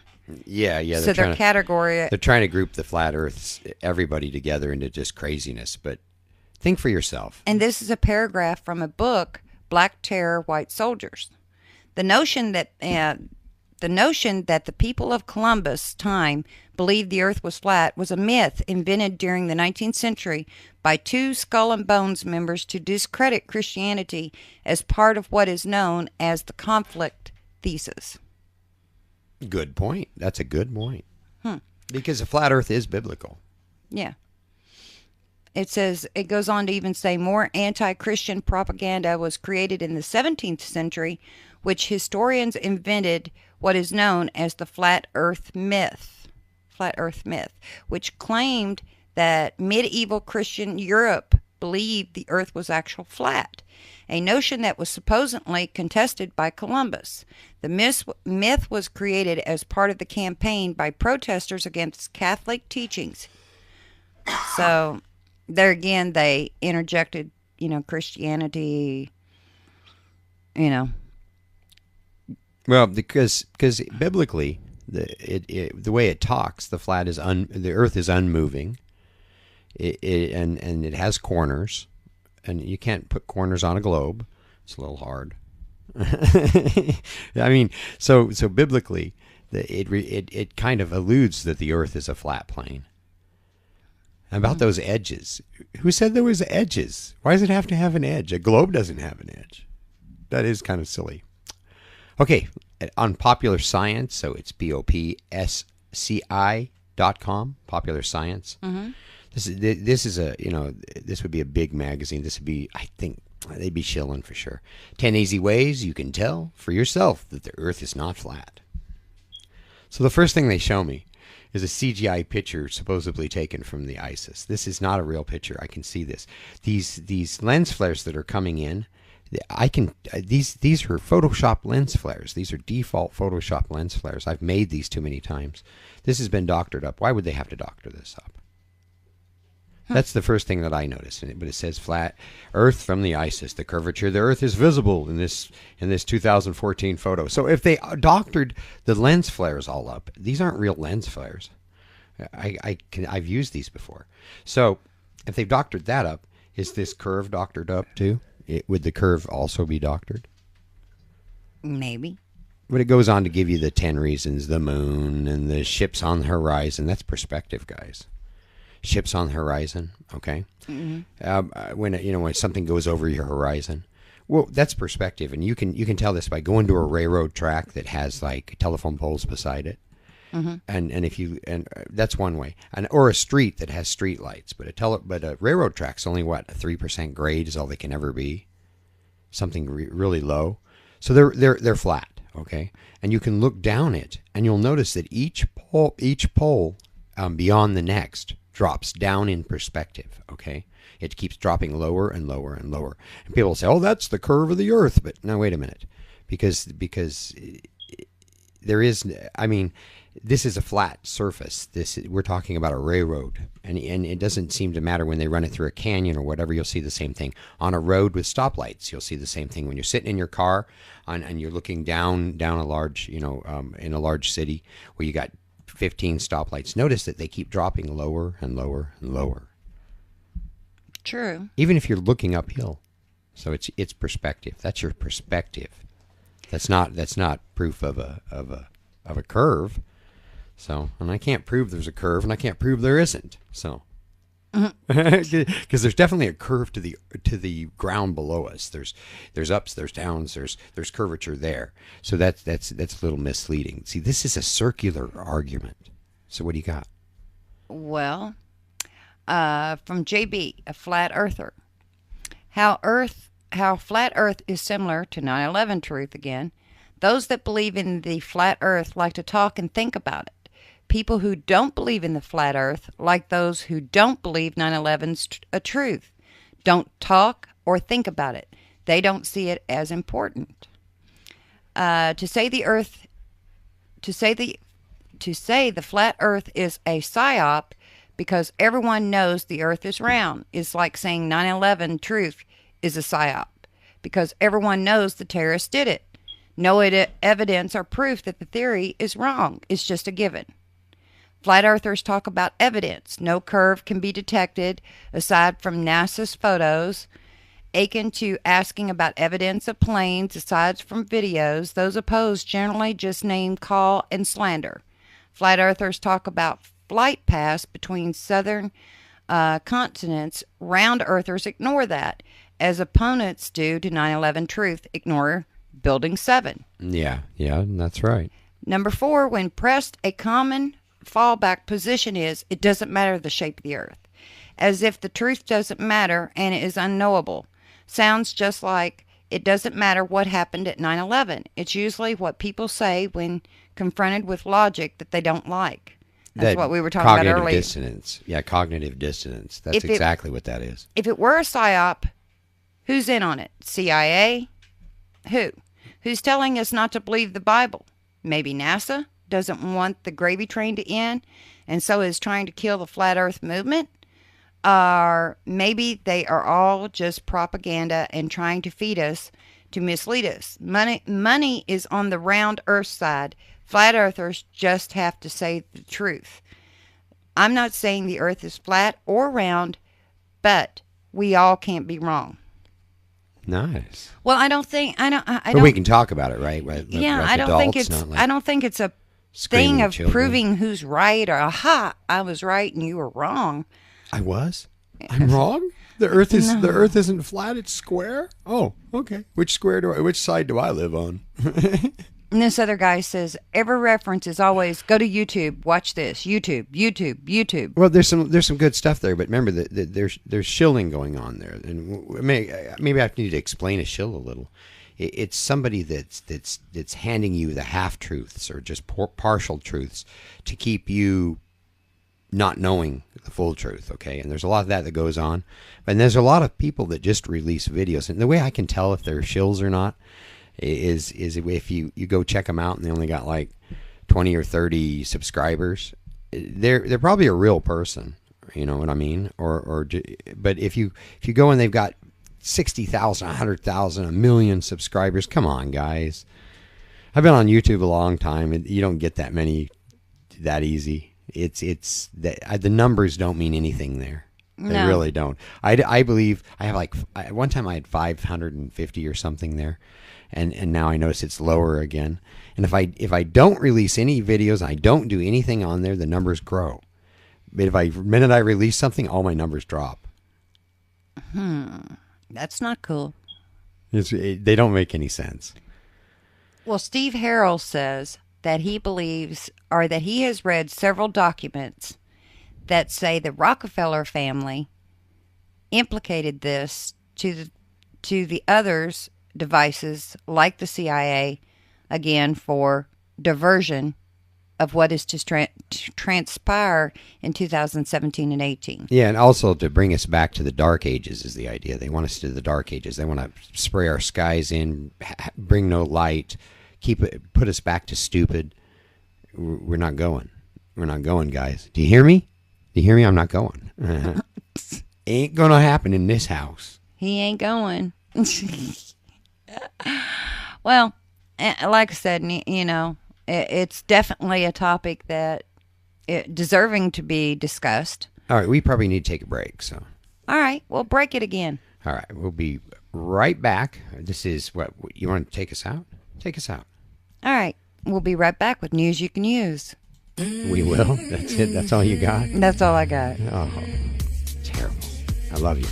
[SPEAKER 1] Yeah.
[SPEAKER 2] So their category.
[SPEAKER 1] They're trying to group the flat Earths, everybody together into just craziness. But think for yourself.
[SPEAKER 2] And this is a paragraph from a book, Black Terror, White Soldiers. The notion that the people of Columbus' time believed the earth was flat was a myth invented during the 19th century by two Skull and Bones members to discredit Christianity as part of what is known as the conflict thesis.
[SPEAKER 1] Good point. That's a good point. Because the flat Earth is biblical.
[SPEAKER 2] Yeah. It goes on to even say more anti-Christian propaganda was created in the 17th century, which historians invented what is known as the flat earth myth, which claimed that medieval Christian Europe believed the earth was actually flat, a notion that was supposedly contested by Columbus. The myth was created as part of the campaign by protesters against Catholic teachings. So there again, they interjected, Christianity,
[SPEAKER 1] Well, because biblically, the way it talks, the Earth is unmoving, and it has corners, and you can't put corners on a globe. It's a little hard. I mean, so biblically, it kind of alludes that the Earth is a flat plane. About those edges, who said there was edges? Why does it have to have an edge? A globe doesn't have an edge. That is kind of silly. Okay, on Popular Science, so it's popsci.com, Popular Science. Mm-hmm. This is this would be a big magazine. This would be, I think, they'd be shilling for sure. 10 easy ways you can tell for yourself that the Earth is not flat. So the first thing they show me is a CGI picture supposedly taken from the ISIS. This is not a real picture. I can see this. These lens flares that are coming in, these are Photoshop lens flares. These are default Photoshop lens flares. I've made these too many times. This has been doctored up. Why would they have to doctor this up? That's the first thing that I noticed in it. But it says flat Earth from the ISIS. The curvature of the Earth is visible in this 2014 photo. So if they doctored the lens flares all up, these aren't real lens flares. I've used these before. So if they've doctored that up, is this curve doctored up too? Would the curve also be doctored?
[SPEAKER 2] Maybe.
[SPEAKER 1] But it goes on to give you the 10 reasons, the moon and the ships on the horizon. That's perspective, guys. Ships on the horizon, okay? Mm-hmm. When something goes over your horizon, well, that's perspective, and you can tell this by going to a railroad track that has like telephone poles beside it, mm-hmm. and that's one way, or a street that has street lights, but a railroad track's only a 3% grade is all they can ever be, something really low, so they're flat, okay, and you can look down it, and you'll notice that each pole beyond the next drops down in perspective, okay? It keeps dropping lower and lower and lower. And people say, oh, that's the curve of the Earth. But no, wait a minute. Because there is, this is a flat surface. We're talking about a railroad. And it doesn't seem to matter when they run it through a canyon or whatever, you'll see the same thing. On a road with stoplights, you'll see the same thing. When you're sitting in your car and you're looking down a large, in a large city where you got 15 stoplights. Notice that they keep dropping lower and lower and lower.
[SPEAKER 2] True.
[SPEAKER 1] Even if you're looking uphill. So it's perspective. That's your perspective. That's not proof of a curve. So, and I can't prove there's a curve, and I can't prove there isn't. So, because there's definitely a curve to the ground below us. There's ups, there's downs, there's curvature there. So that's a little misleading. See, this is a circular argument. So what do you got?
[SPEAKER 2] Well, from JB, a flat earther, how flat Earth is similar to 9/11 truth again. Those that believe in the flat Earth like to talk and think about it. People who don't believe in the flat Earth, like those who don't believe 9/11's a truth, don't talk or think about it. They don't see it as important. To say the flat Earth is a psyop because everyone knows the Earth is round is like saying 9/11 truth is a psyop because everyone knows the terrorists did it. No evidence or proof that the theory is wrong. It's just a given. Flat earthers talk about evidence. No curve can be detected aside from NASA's photos. Akin to asking about evidence of planes aside from videos, those opposed generally just name, call, and slander. Flat earthers talk about flight paths between southern continents. Round earthers ignore that, as opponents do to 9/11 truth ignore Building 7.
[SPEAKER 1] Yeah, that's right.
[SPEAKER 2] Number 4, when pressed, a common fallback position is, it doesn't matter the shape of the earth. As if the truth doesn't matter and it is unknowable. Sounds just like it doesn't matter what happened at 9/11. It's usually what people say when confronted with logic that they don't like. That's what we were talking about earlier.
[SPEAKER 1] Cognitive dissonance. Yeah, cognitive dissonance. That's exactly what that is.
[SPEAKER 2] If it were a psyop, who's in on it? CIA? Who? Who's telling us not to believe the Bible? Maybe NASA doesn't want the gravy train to end and so is trying to kill the flat earth movement? Or maybe they are all just propaganda and trying to feed us to mislead us. Money is on the round earth side. Flat earthers just have to say the truth. I'm not saying the earth is flat or round, but we all can't be wrong.
[SPEAKER 1] Nice.
[SPEAKER 2] Well, I don't think
[SPEAKER 1] But we can talk about it, right?
[SPEAKER 2] Yeah,
[SPEAKER 1] like
[SPEAKER 2] I don't
[SPEAKER 1] adults,
[SPEAKER 2] think it's.
[SPEAKER 1] not like
[SPEAKER 2] I don't think it's a
[SPEAKER 1] screaming
[SPEAKER 2] thing of
[SPEAKER 1] children.
[SPEAKER 2] proving who's right or aha, I was right and you were wrong.
[SPEAKER 1] I was. I'm wrong. The Earth isn't flat. It's square. Oh, okay. Which side do I live on?
[SPEAKER 2] And this other guy says every reference is always go to YouTube, watch this, YouTube.
[SPEAKER 1] Well, there's some good stuff there, but remember that there's shilling going on there, and maybe I need to explain a shill a little. It's somebody that's handing you the half truths or just partial truths to keep you not knowing the full truth. Okay, and there's a lot of that goes on, and there's a lot of people that just release videos, and the way I can tell if they're shills or not is if you go check them out and they only got like 20 or 30 subscribers, they're probably a real person, you know what I mean? But if you go and they've got 60,000, 100,000, 1 million subscribers, come on, guys. I've been on YouTube a long time, and you don't get that many that easy. It's that the numbers don't mean anything there. They really don't. I believe I have one time I had 550 or something there. And now I notice it's lower again. And if I don't release any videos, I don't do anything on there, the numbers grow. But the minute I release something, all my numbers drop.
[SPEAKER 2] That's not cool.
[SPEAKER 1] They don't make any sense.
[SPEAKER 2] Well, Steve Harrell says that he believes, or that he has read several documents that say the Rockefeller family implicated this to the others' devices like the CIA, again, for diversion of what is to transpire in 2017 and 18.
[SPEAKER 1] Yeah, and also to bring us back to the Dark Ages is the idea. They want us to the Dark Ages. They want to spray our skies in, bring no light, put us back to stupid. We're not going. We're not going, guys. Do you hear me? Do you hear me? I'm not going. Ain't going to happen in this house.
[SPEAKER 2] He ain't going. Well, like I said, you know, it's definitely a topic that deserving to be discussed.
[SPEAKER 1] All right, we probably need to take a break. So,
[SPEAKER 2] all right, we'll break it again.
[SPEAKER 1] All right, we'll be right back. This is what you want to take us out. Take us out.
[SPEAKER 2] All right, we'll be right back with news you can use.
[SPEAKER 1] We will. That's it. That's all you got.
[SPEAKER 2] That's all I got.
[SPEAKER 1] Oh, terrible. I love you.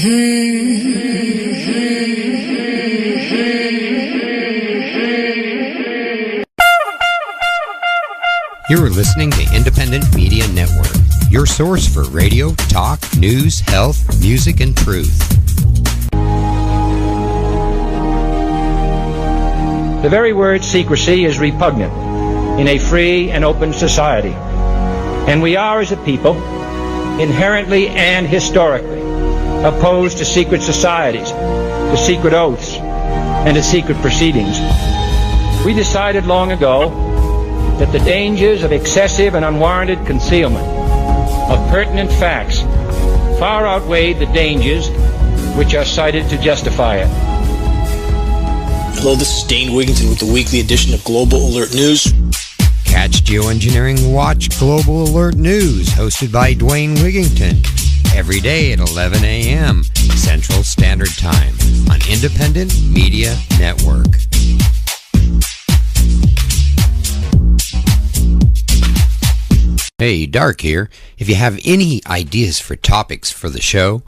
[SPEAKER 1] You're listening to Independent Media Network, your source for radio, talk, news, health, music, and truth.
[SPEAKER 6] The very word secrecy is repugnant in a free and open society. And we are, as a people, inherently and historically opposed to secret societies, to secret oaths, and to secret proceedings. We decided long ago that the dangers of excessive and unwarranted concealment of pertinent facts far outweighed the dangers which are cited to justify it.
[SPEAKER 7] Hello, this is Dane Wigington with the weekly edition of Global Alert News.
[SPEAKER 1] Catch Geoengineering Watch Global Alert News, hosted by Dwayne Wigington, every day at 11 a.m. Central Standard Time on Independent Media Network. Hey, Dark here. If you have any ideas for topics for the show,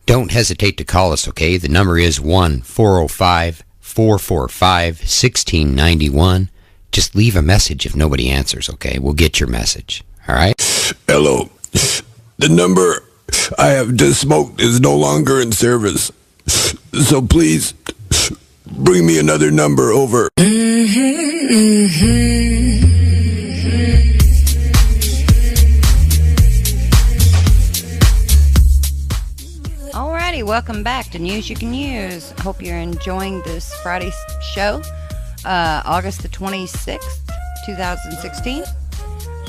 [SPEAKER 1] don't hesitate to call us, okay? The number is 1-405-445-1691. Just leave a message if nobody answers, okay? We'll get your message, all right?
[SPEAKER 8] Hello. The number I have just smoked is no longer in service. So please, bring me another number over.
[SPEAKER 2] Alrighty, welcome back to News You Can Use. Hope you're enjoying this Friday show, August the 26th, 2016.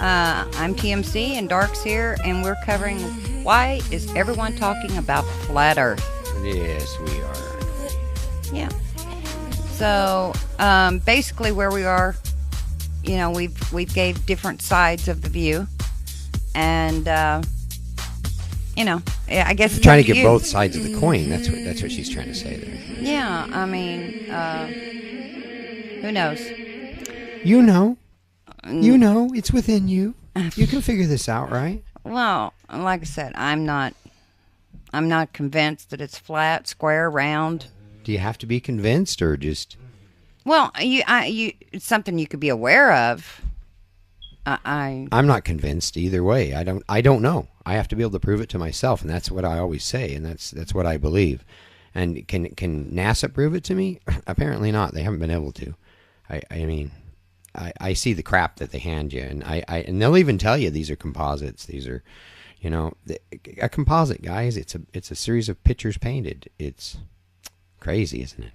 [SPEAKER 2] I'm TMC and Dark's here, and we're covering why is everyone talking about flat Earth?
[SPEAKER 1] Yes, we are.
[SPEAKER 2] Yeah. So basically, where we are, you know, we've gave different sides of the view, and you know, I guess it's
[SPEAKER 1] Trying
[SPEAKER 2] up
[SPEAKER 1] to get
[SPEAKER 2] you.
[SPEAKER 1] both sides of the coin. That's what she's trying to say there.
[SPEAKER 2] Yeah, I mean, who knows?
[SPEAKER 1] You know, it's within you. You can figure this out, right?
[SPEAKER 2] Well, like I said, I'm not convinced that it's flat, square, round.
[SPEAKER 1] Do you have to be convinced, or just?
[SPEAKER 2] Well, it's something you could be aware of.
[SPEAKER 1] I'm not convinced either way. I don't know. I have to be able to prove it to myself, and that's what I always say, and that's what I believe. And can NASA prove it to me? Apparently not. They haven't been able to. I mean, I see the crap that they hand you, and and they'll even tell you these are composites. These are, you know, a composite, guys. It's a series of pictures painted. It's crazy, isn't it?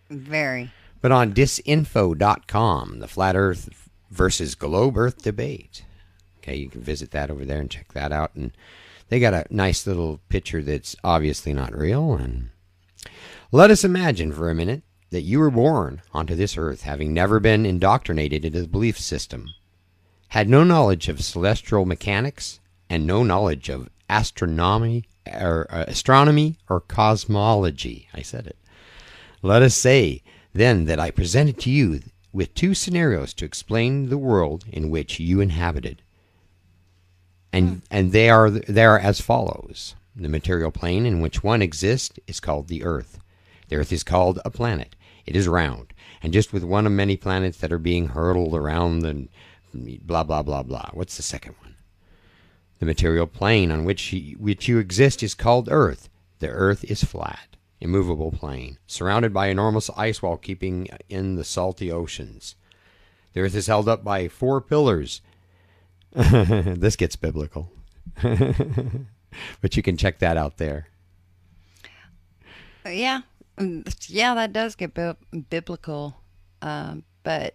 [SPEAKER 2] Very.
[SPEAKER 1] But on disinfo.com, the Flat Earth versus Globe Earth debate. Okay, you can visit that over there and check that out. And they got a nice little picture that's obviously not real. And let us imagine for a minute that you were born onto this earth having never been indoctrinated into the belief system, had no knowledge of celestial mechanics, and no knowledge of astronomy or cosmology. I said it. Let us say then that I presented to you with two scenarios to explain the world in which you inhabited. And they are as follows. The material plane in which one exists is called the Earth. The Earth is called a planet. It is round, and just with one of many planets that are being hurtled around the blah, blah, blah, blah. What's the second one? The material plane on which you exist is called Earth. The Earth is flat, immovable plane, surrounded by enormous ice wall keeping in the salty oceans. The Earth is held up by 4 pillars. This gets biblical. But you can check that out there.
[SPEAKER 2] Yeah, that does get biblical. But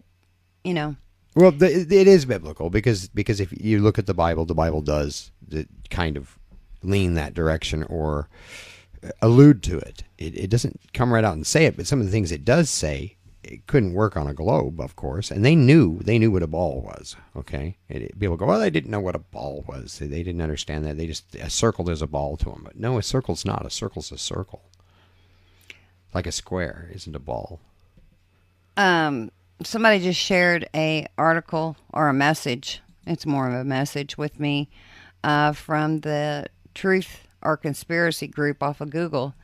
[SPEAKER 2] you know.
[SPEAKER 1] Well, it is biblical because if you look at the Bible does kind of lean that direction or allude to it. It doesn't come right out and say it, but some of the things it does say, it couldn't work on a globe, of course. And they knew what a ball was. Okay, people go, well, they didn't know what a ball was. They didn't understand that. A circle is a ball to them, but no, a circle's not. A circle's a circle. Like a square isn't a ball.
[SPEAKER 2] Somebody just shared a article or a message. It's more of a message with me from the Truth our conspiracy group off of Google,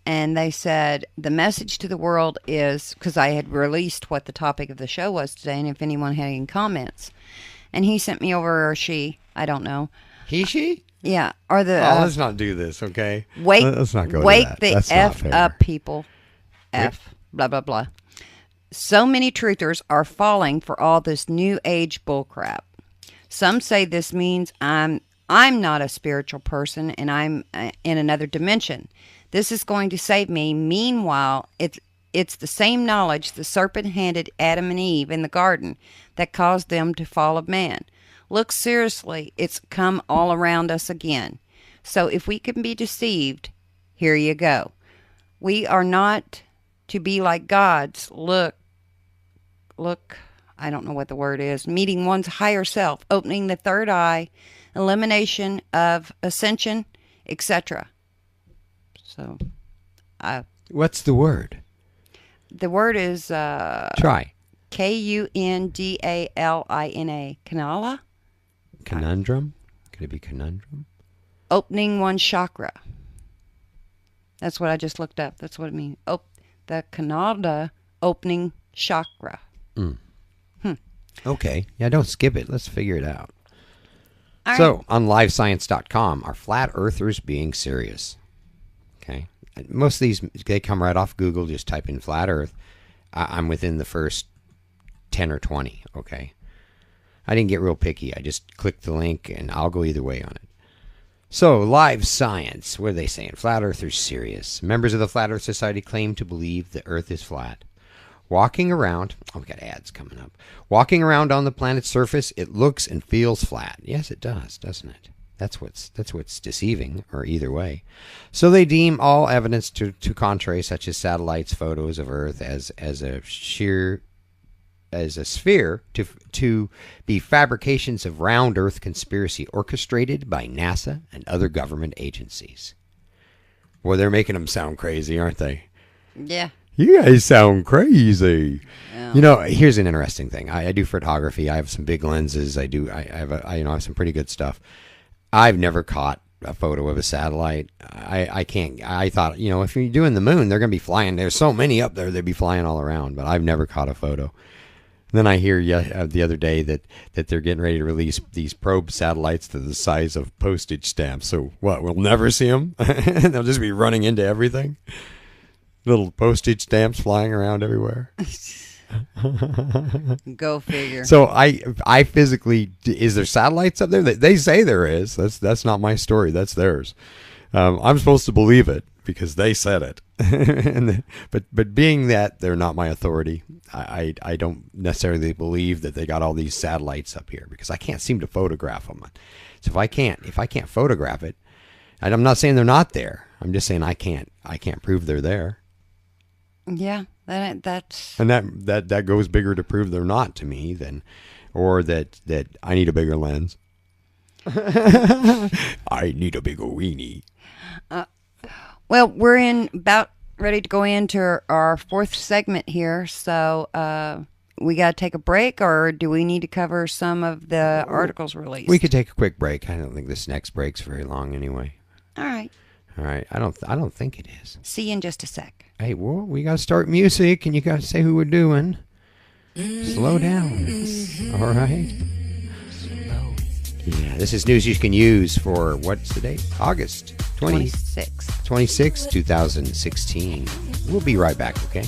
[SPEAKER 2] and they said the message to the world is, because I had released what the topic of the show was today, and if anyone had any comments, and he sent me over, or she, I don't know.
[SPEAKER 1] She?
[SPEAKER 2] Yeah, or the
[SPEAKER 1] let's not do this, okay? Let's not go
[SPEAKER 2] wake
[SPEAKER 1] to that.
[SPEAKER 2] the
[SPEAKER 1] That's
[SPEAKER 2] F
[SPEAKER 1] not fair.
[SPEAKER 2] up, people. F, blah, blah, blah. So many truthers are falling for all this new age bullcrap. Some say this means I'm not a spiritual person and I'm in another dimension. This is going to save me. Meanwhile, it's the same knowledge the serpent handed Adam and Eve in the garden that caused them to fall of man. Look, seriously, it's come all around us again. So if we can be deceived, here you go. We are not to be like gods. Look, I don't know what the word is. Meeting one's higher self, opening the third eye, elimination of ascension, etc. So,
[SPEAKER 1] What's the word?
[SPEAKER 2] The word is
[SPEAKER 1] Try.
[SPEAKER 2] Kundalina. Kanala?
[SPEAKER 1] Conundrum? Could it be conundrum?
[SPEAKER 2] Opening one's chakra. That's what I just looked up. That's what it means. The Kanada opening chakra.
[SPEAKER 1] Okay. Yeah, don't skip it. Let's figure it out.
[SPEAKER 2] All
[SPEAKER 1] So,
[SPEAKER 2] right.
[SPEAKER 1] on livescience.com, are flat earthers being serious? Okay. And most of these, they come right off Google. Just type in flat earth. I'm within the first 10 or 20. Okay. I didn't get real picky. I just clicked the link, and I'll go either way on it. So, Live Science. What are they saying? Flat earthers serious. Members of the Flat Earth Society claim to believe the earth is flat. Walking around, we got ads coming up. Walking around on the planet's surface, it looks and feels flat. Yes, it does, doesn't it? That's what's deceiving, or either way. So they deem all evidence to contrary, such as satellites, photos of Earth, as a sphere, to be fabrications of round Earth conspiracy orchestrated by NASA and other government agencies. Well, they're making them sound crazy, aren't they?
[SPEAKER 2] Yeah.
[SPEAKER 1] You guys sound crazy.
[SPEAKER 2] Yeah.
[SPEAKER 1] You know, here's an interesting thing. I do photography. I have some big lenses. I have some pretty good stuff. I've never caught a photo of a satellite. I can't. I thought, if you're doing the moon, they're going to be flying. There's so many up there, they'd be flying all around. But I've never caught a photo. Then I hear the other day that they're getting ready to release these probe satellites to the size of postage stamps. So what? We'll never see them. They'll just be running into everything. Little postage stamps flying around everywhere.
[SPEAKER 2] Go figure.
[SPEAKER 1] So I physically, is there satellites up there? They say there is. That's not my story. That's theirs. I'm supposed to believe it because they said it. but being that they're not my authority, I don't necessarily believe that they got all these satellites up here because I can't seem to photograph them. So if I can't photograph it, and I'm not saying they're not there. I'm just saying I can't prove they're there.
[SPEAKER 2] Yeah, that's...
[SPEAKER 1] And that goes bigger to prove they're not to me or that I need a bigger lens. I need a bigger weenie.
[SPEAKER 2] Well, we're about ready to go into our fourth segment here, so we got to take a break, or do we need to cover some of the articles released?
[SPEAKER 1] We could take a quick break. I don't think this next break's very long anyway.
[SPEAKER 2] All right.
[SPEAKER 1] I don't think it is.
[SPEAKER 2] See you in just a sec.
[SPEAKER 1] Hey, well, we got to start music, and you got to say who we're doing. Slow down. All right. Slow. Yeah, this is news you can use for, what's the date? August 26, 2016. We'll be right back, okay?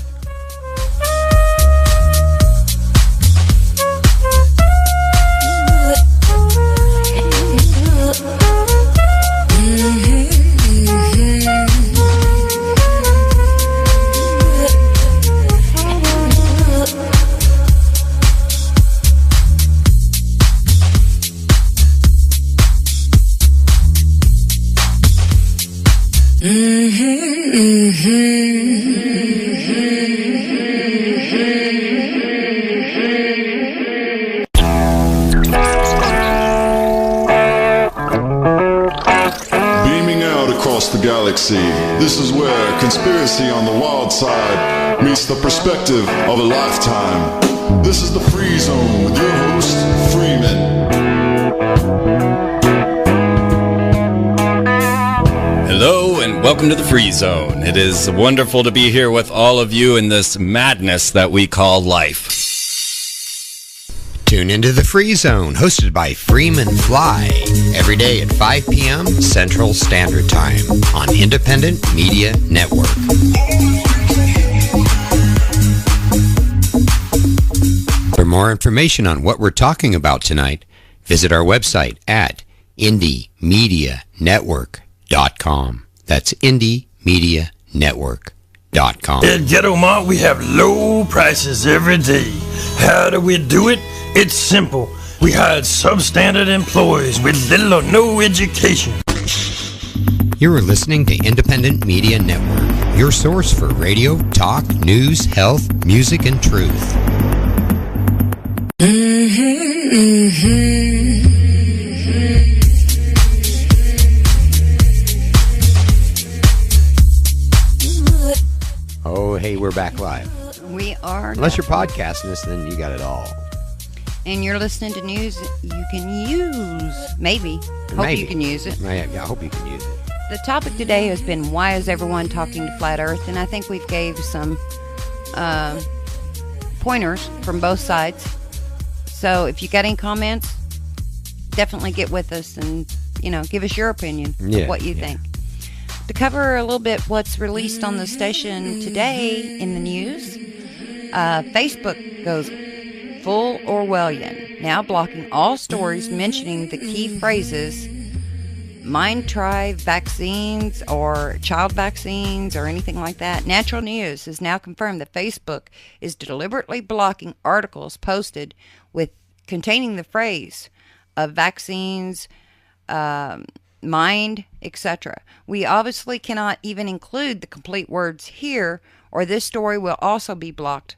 [SPEAKER 9] Galaxy. This is where conspiracy on the wild side meets the perspective of a lifetime. This is the Free Zone with your host, Freeman.
[SPEAKER 10] Hello and welcome to the Free Zone. It is wonderful to be here with all of you in this madness that we call life.
[SPEAKER 1] Tune into the Free Zone, hosted by Freeman Fly, every day at 5 p.m. Central Standard Time on Independent Media Network. For more information on what we're talking about tonight, visit our website at indiemedianetwork.com. That's indiemedianetwork.com.
[SPEAKER 11] At Ghetto Mart, we have low prices every day. How do we do it? It's simple. We hired substandard employees with little or no education.
[SPEAKER 1] You are listening to Independent Media Network, your source for radio, talk, news, health, music, and truth. Oh, hey, we're back live.
[SPEAKER 2] We are.
[SPEAKER 1] Unless you're podcasting this, then you got it all.
[SPEAKER 2] And you're listening to news you can use. Maybe. Hope you can use it.
[SPEAKER 1] Yeah, I hope you can use it.
[SPEAKER 2] The topic today has been, why is everyone talking to Flat Earth? And I think we've gave some pointers from both sides. So if you got any comments, definitely get with us and, give us your opinion of what you think. To cover a little bit what's released on the station today in the news, Facebook goes full Orwellian, now blocking all stories mentioning the key phrases mind try vaccines or child vaccines or anything like that. Natural News has now confirmed that Facebook is deliberately blocking articles posted with containing the phrase of vaccines, mind, etc. We obviously cannot even include the complete words here, or this story will also be blocked.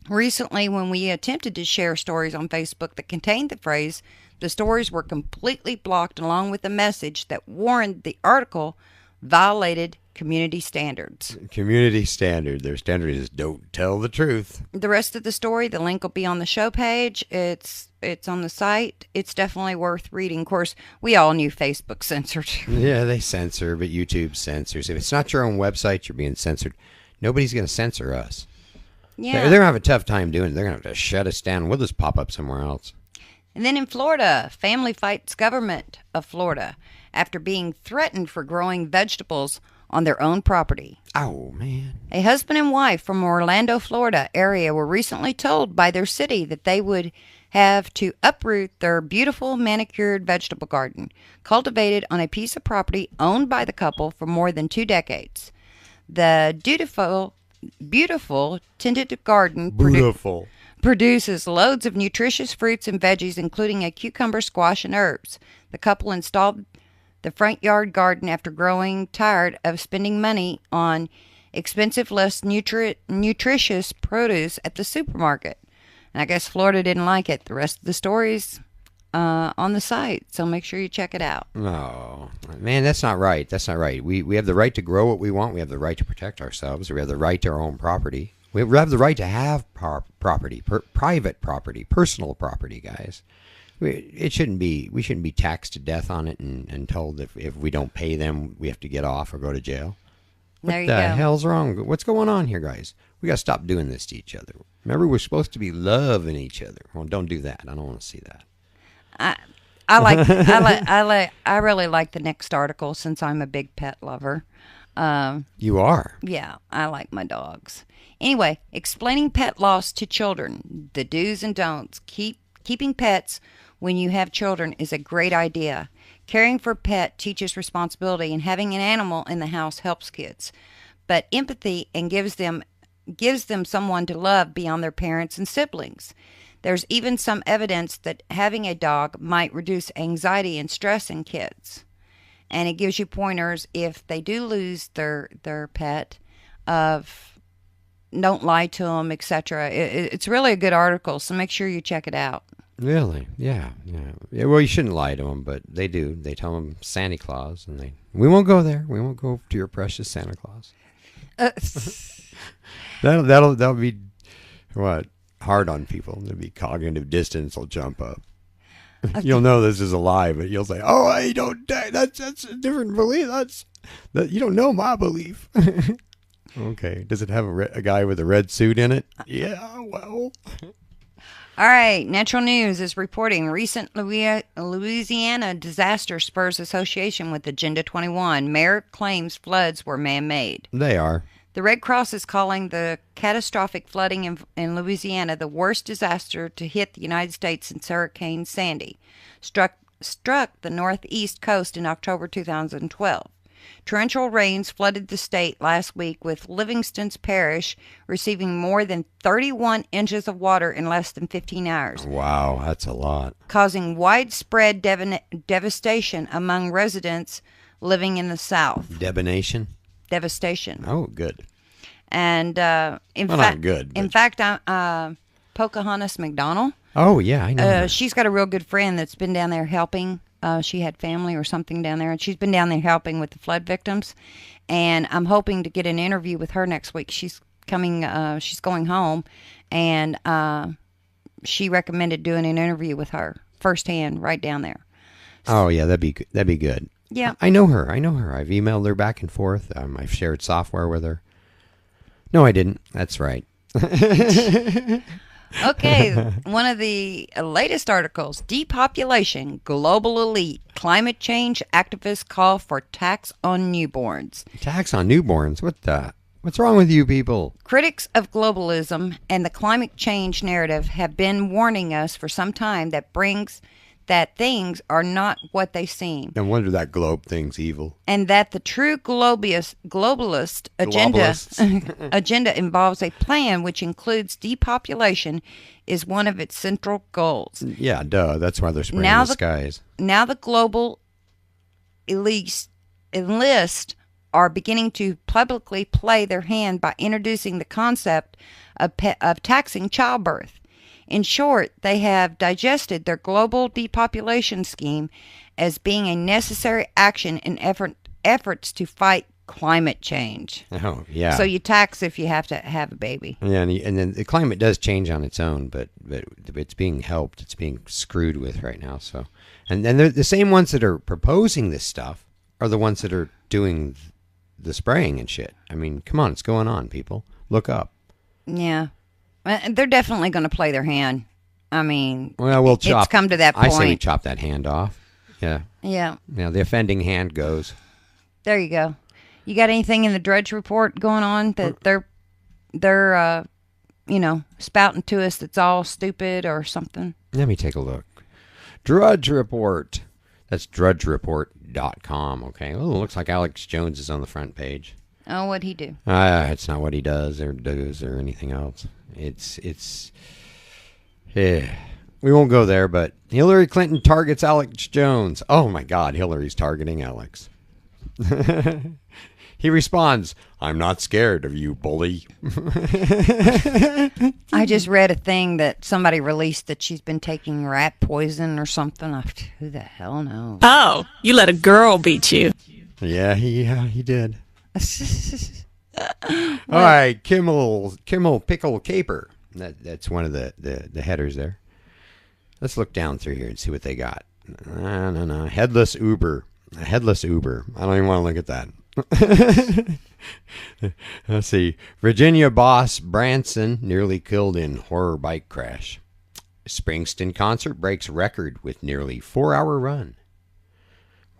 [SPEAKER 2] Recently, when we attempted to share stories on Facebook that contained the phrase, the stories were completely blocked along with a message that warned the article violated community standards.
[SPEAKER 1] Community standard. Their standard is don't tell the truth.
[SPEAKER 2] The rest of the story, the link will be on the show page. It's on the site. It's definitely worth reading. Of course, we all knew Facebook censored.
[SPEAKER 1] Yeah, they censor, but YouTube censors. If it's not your own website, you're being censored. Nobody's going to censor us.
[SPEAKER 2] Yeah.
[SPEAKER 1] They're going to have a tough time doing it. They're going to have to shut us down. We'll just pop up somewhere else.
[SPEAKER 2] And then in Florida, family fights government of Florida after being threatened for growing vegetables on their own property.
[SPEAKER 1] Oh, man.
[SPEAKER 2] A husband and wife from Orlando, Florida area were recently told by their city that they would have to uproot their beautiful manicured vegetable garden, cultivated on a piece of property owned by the couple for more than 2 decades. The beautiful tinted garden produces loads of nutritious fruits and veggies, including a cucumber, squash, and herbs. The couple installed the front yard garden after growing tired of spending money on expensive, less nutritious produce at the supermarket. And I guess Florida didn't like it. The rest of the story's on the site, so make sure you check it out.
[SPEAKER 1] Oh, man, that's not right. That's not right. We have the right to grow what we want. We have the right to protect ourselves. We have the right to our own property. We have the right to have property, private property, personal property, guys. We shouldn't be taxed to death on it and told if we don't pay them, we have to get off or go to jail.
[SPEAKER 2] There you
[SPEAKER 1] go. What the
[SPEAKER 2] go.
[SPEAKER 1] hell's wrong? What's going on here, guys? We got to stop doing this to each other. Remember, we're supposed to be loving each other. Well, don't do that. I don't want to see that.
[SPEAKER 2] I really like the next article since I'm a big pet lover.
[SPEAKER 1] You are?
[SPEAKER 2] Yeah, I like my dogs. Anyway, explaining pet loss to children, the do's and don'ts. Keeping pets when you have children is a great idea. Caring for a pet teaches responsibility, and having an animal in the house helps kids. But empathy and gives them someone to love beyond their parents and siblings. There's even some evidence that having a dog might reduce anxiety and stress in kids. And it gives you pointers if they do lose their pet of don't lie to them, etc. It's really a good article, so make sure you check it out.
[SPEAKER 1] Really? Yeah. Well, you shouldn't lie to them, but they do. They tell them Santa Claus, and we won't go there. We won't go to your precious Santa Claus. That'll be what hard on people. There'll be cognitive dissonance will jump up. You'll know this is a lie, but you'll say, "Oh, I don't. That's a different belief. You don't know my belief." Okay. Does it have a guy with a red suit in it? Yeah. Well.
[SPEAKER 2] All right. Natural News is reporting recent Louisiana disaster spurs association with Agenda 21. Mayor claims floods were man-made.
[SPEAKER 1] They are.
[SPEAKER 2] The Red Cross is calling the catastrophic flooding in Louisiana the worst disaster to hit the United States since Hurricane Sandy struck the northeast coast in October 2012. Torrential rains flooded the state last week, with Livingston's parish receiving more than 31 inches of water in less than 15 hours.
[SPEAKER 1] Wow, that's a lot.
[SPEAKER 2] Causing widespread devastation among residents living in the South.
[SPEAKER 1] Devastation?
[SPEAKER 2] Oh,
[SPEAKER 1] good.
[SPEAKER 2] And in fact, Pocahontas McDonald.
[SPEAKER 1] Oh yeah, I know.
[SPEAKER 2] She's got a real good friend that's been down there helping. She had family or something down there, and she's been down there helping with the flood victims. And I'm hoping to get an interview with her next week. She's coming. She's going home, and she recommended doing an interview with her firsthand, right down there.
[SPEAKER 1] Oh yeah, that'd be good.
[SPEAKER 2] Yeah,
[SPEAKER 1] I know her. I've emailed her back and forth. I've shared software with her. No, I didn't. That's right.
[SPEAKER 2] Okay, one of the latest articles: depopulation, global elite, climate change activists call for tax on newborns.
[SPEAKER 1] Tax on newborns? What's wrong with you people?
[SPEAKER 2] Critics of globalism and the climate change narrative have been warning us for some time that things are not what they seem.
[SPEAKER 1] No wonder that globe thing's evil.
[SPEAKER 2] And that the true globalist agenda involves a plan which includes depopulation is one of its central goals.
[SPEAKER 1] Yeah, duh. That's why they're spraying the skies.
[SPEAKER 2] Now the global elites are beginning to publicly play their hand by introducing the concept of taxing childbirth. In short, they have digested their global depopulation scheme as being a necessary action in efforts to fight climate change.
[SPEAKER 1] Oh, yeah.
[SPEAKER 2] So you tax if you have to have a baby.
[SPEAKER 1] Yeah, and then the climate does change on its own, but it's being helped. It's being screwed with right now. So, and then the same ones that are proposing this stuff are the ones that are doing the spraying and shit. I mean, come on, it's going on, people. Look up.
[SPEAKER 2] Yeah. They're definitely going to play their hand. I mean, it's come to that point.
[SPEAKER 1] I say we chop that hand off. Yeah.
[SPEAKER 2] Yeah.
[SPEAKER 1] Yeah, the offending hand goes.
[SPEAKER 2] There you go. You got anything in the Drudge Report going on that they're spouting to us that's all stupid or something?
[SPEAKER 1] Let me take a look. Drudge Report. That's drudgereport.com, okay? Oh, looks like Alex Jones is on the front page.
[SPEAKER 2] Oh, what'd he do?
[SPEAKER 1] It's not what he does or anything else. It's we won't go there, but Hillary Clinton targets Alex Jones. Oh my God, Hillary's targeting Alex. He responds, "I'm not scared of you, bully."
[SPEAKER 2] I just read a thing that somebody released that she's been taking rat poison or something. Who the hell knows?
[SPEAKER 12] Oh, you let a girl beat you.
[SPEAKER 1] Yeah, he did. All right, Kimmel Pickle Caper. That's one of the headers there. Let's look down through here and see what they got. No. Headless Uber. I don't even want to look at that. Let's see. Virginia boss Branson nearly killed in horror bike crash. Springsteen concert breaks record with nearly 4-hour run.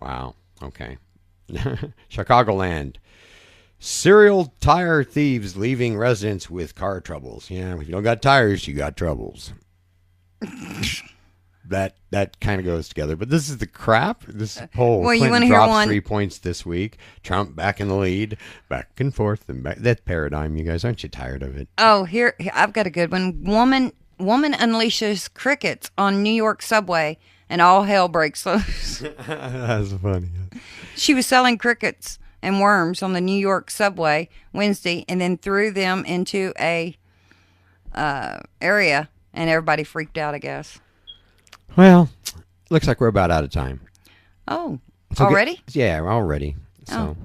[SPEAKER 1] Wow. Okay. Chicagoland. Serial tire thieves leaving residents with car troubles. Yeah, if you don't got tires, you got troubles. That kind of goes together. But this is the crap. This poll.
[SPEAKER 2] Well,
[SPEAKER 1] Clinton drops 3 points this week. Trump back in the lead. Back and forth and back. That paradigm, you guys, aren't you tired of it?
[SPEAKER 2] Oh, here I've got a good one. Woman unleashes crickets on New York subway and all hell breaks loose.
[SPEAKER 1] That's funny.
[SPEAKER 2] She was selling crickets and worms on the New York subway Wednesday and then threw them into a area, and everybody freaked out, I guess.
[SPEAKER 1] Well, looks like we're about out of time.
[SPEAKER 2] Oh, already?
[SPEAKER 1] Yeah, already. So,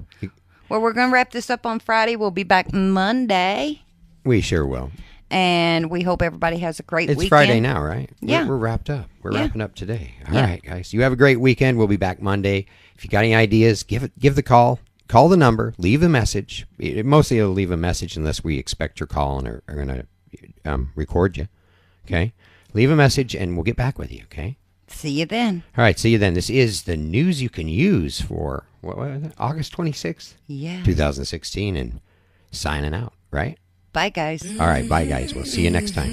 [SPEAKER 2] well, we're going to wrap this up on Friday. We'll be back Monday.
[SPEAKER 1] We sure will.
[SPEAKER 2] And we hope everybody has a great weekend.
[SPEAKER 1] It's Friday now, right?
[SPEAKER 2] Yeah.
[SPEAKER 1] We're wrapped up. We're wrapping up today. All
[SPEAKER 2] Yeah.
[SPEAKER 1] right, guys. You have a great weekend. We'll be back Monday. If you got any ideas, give the call. Call the number. Leave a message. Mostly it'll leave a message unless we expect your call and are going to record you. Okay? Leave a message and we'll get back with you, okay?
[SPEAKER 2] See you then.
[SPEAKER 1] All right, see you then. This is the news you can use for, what was it? August 26th?
[SPEAKER 2] Yeah.
[SPEAKER 1] 2016, and signing out, right?
[SPEAKER 2] Bye, guys.
[SPEAKER 1] All right, bye, guys. We'll see you next time.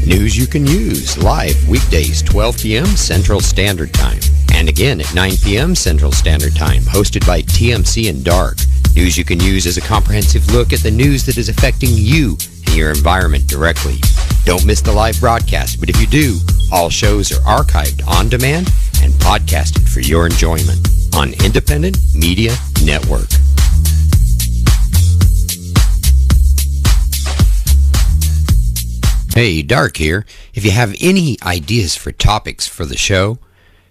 [SPEAKER 1] News you can use live weekdays 12 p.m. Central Standard Time and again at 9 p.m. Central Standard Time, hosted by TMC and Dark. News you can use is a comprehensive look at the news that is affecting you and your environment directly. Don't miss the live broadcast, but if you do, all shows are archived on demand and podcasted for your enjoyment on Independent Media Network. Hey, Dark here. If you have any ideas for topics for the show,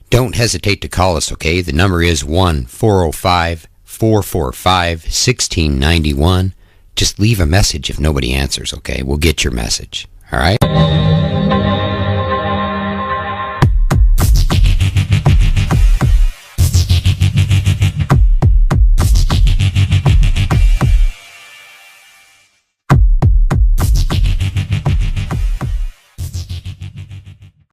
[SPEAKER 1] don't hesitate to call us, okay? The number is 1-405-445-1691. Just leave a message if nobody answers, okay? We'll get your message, all right?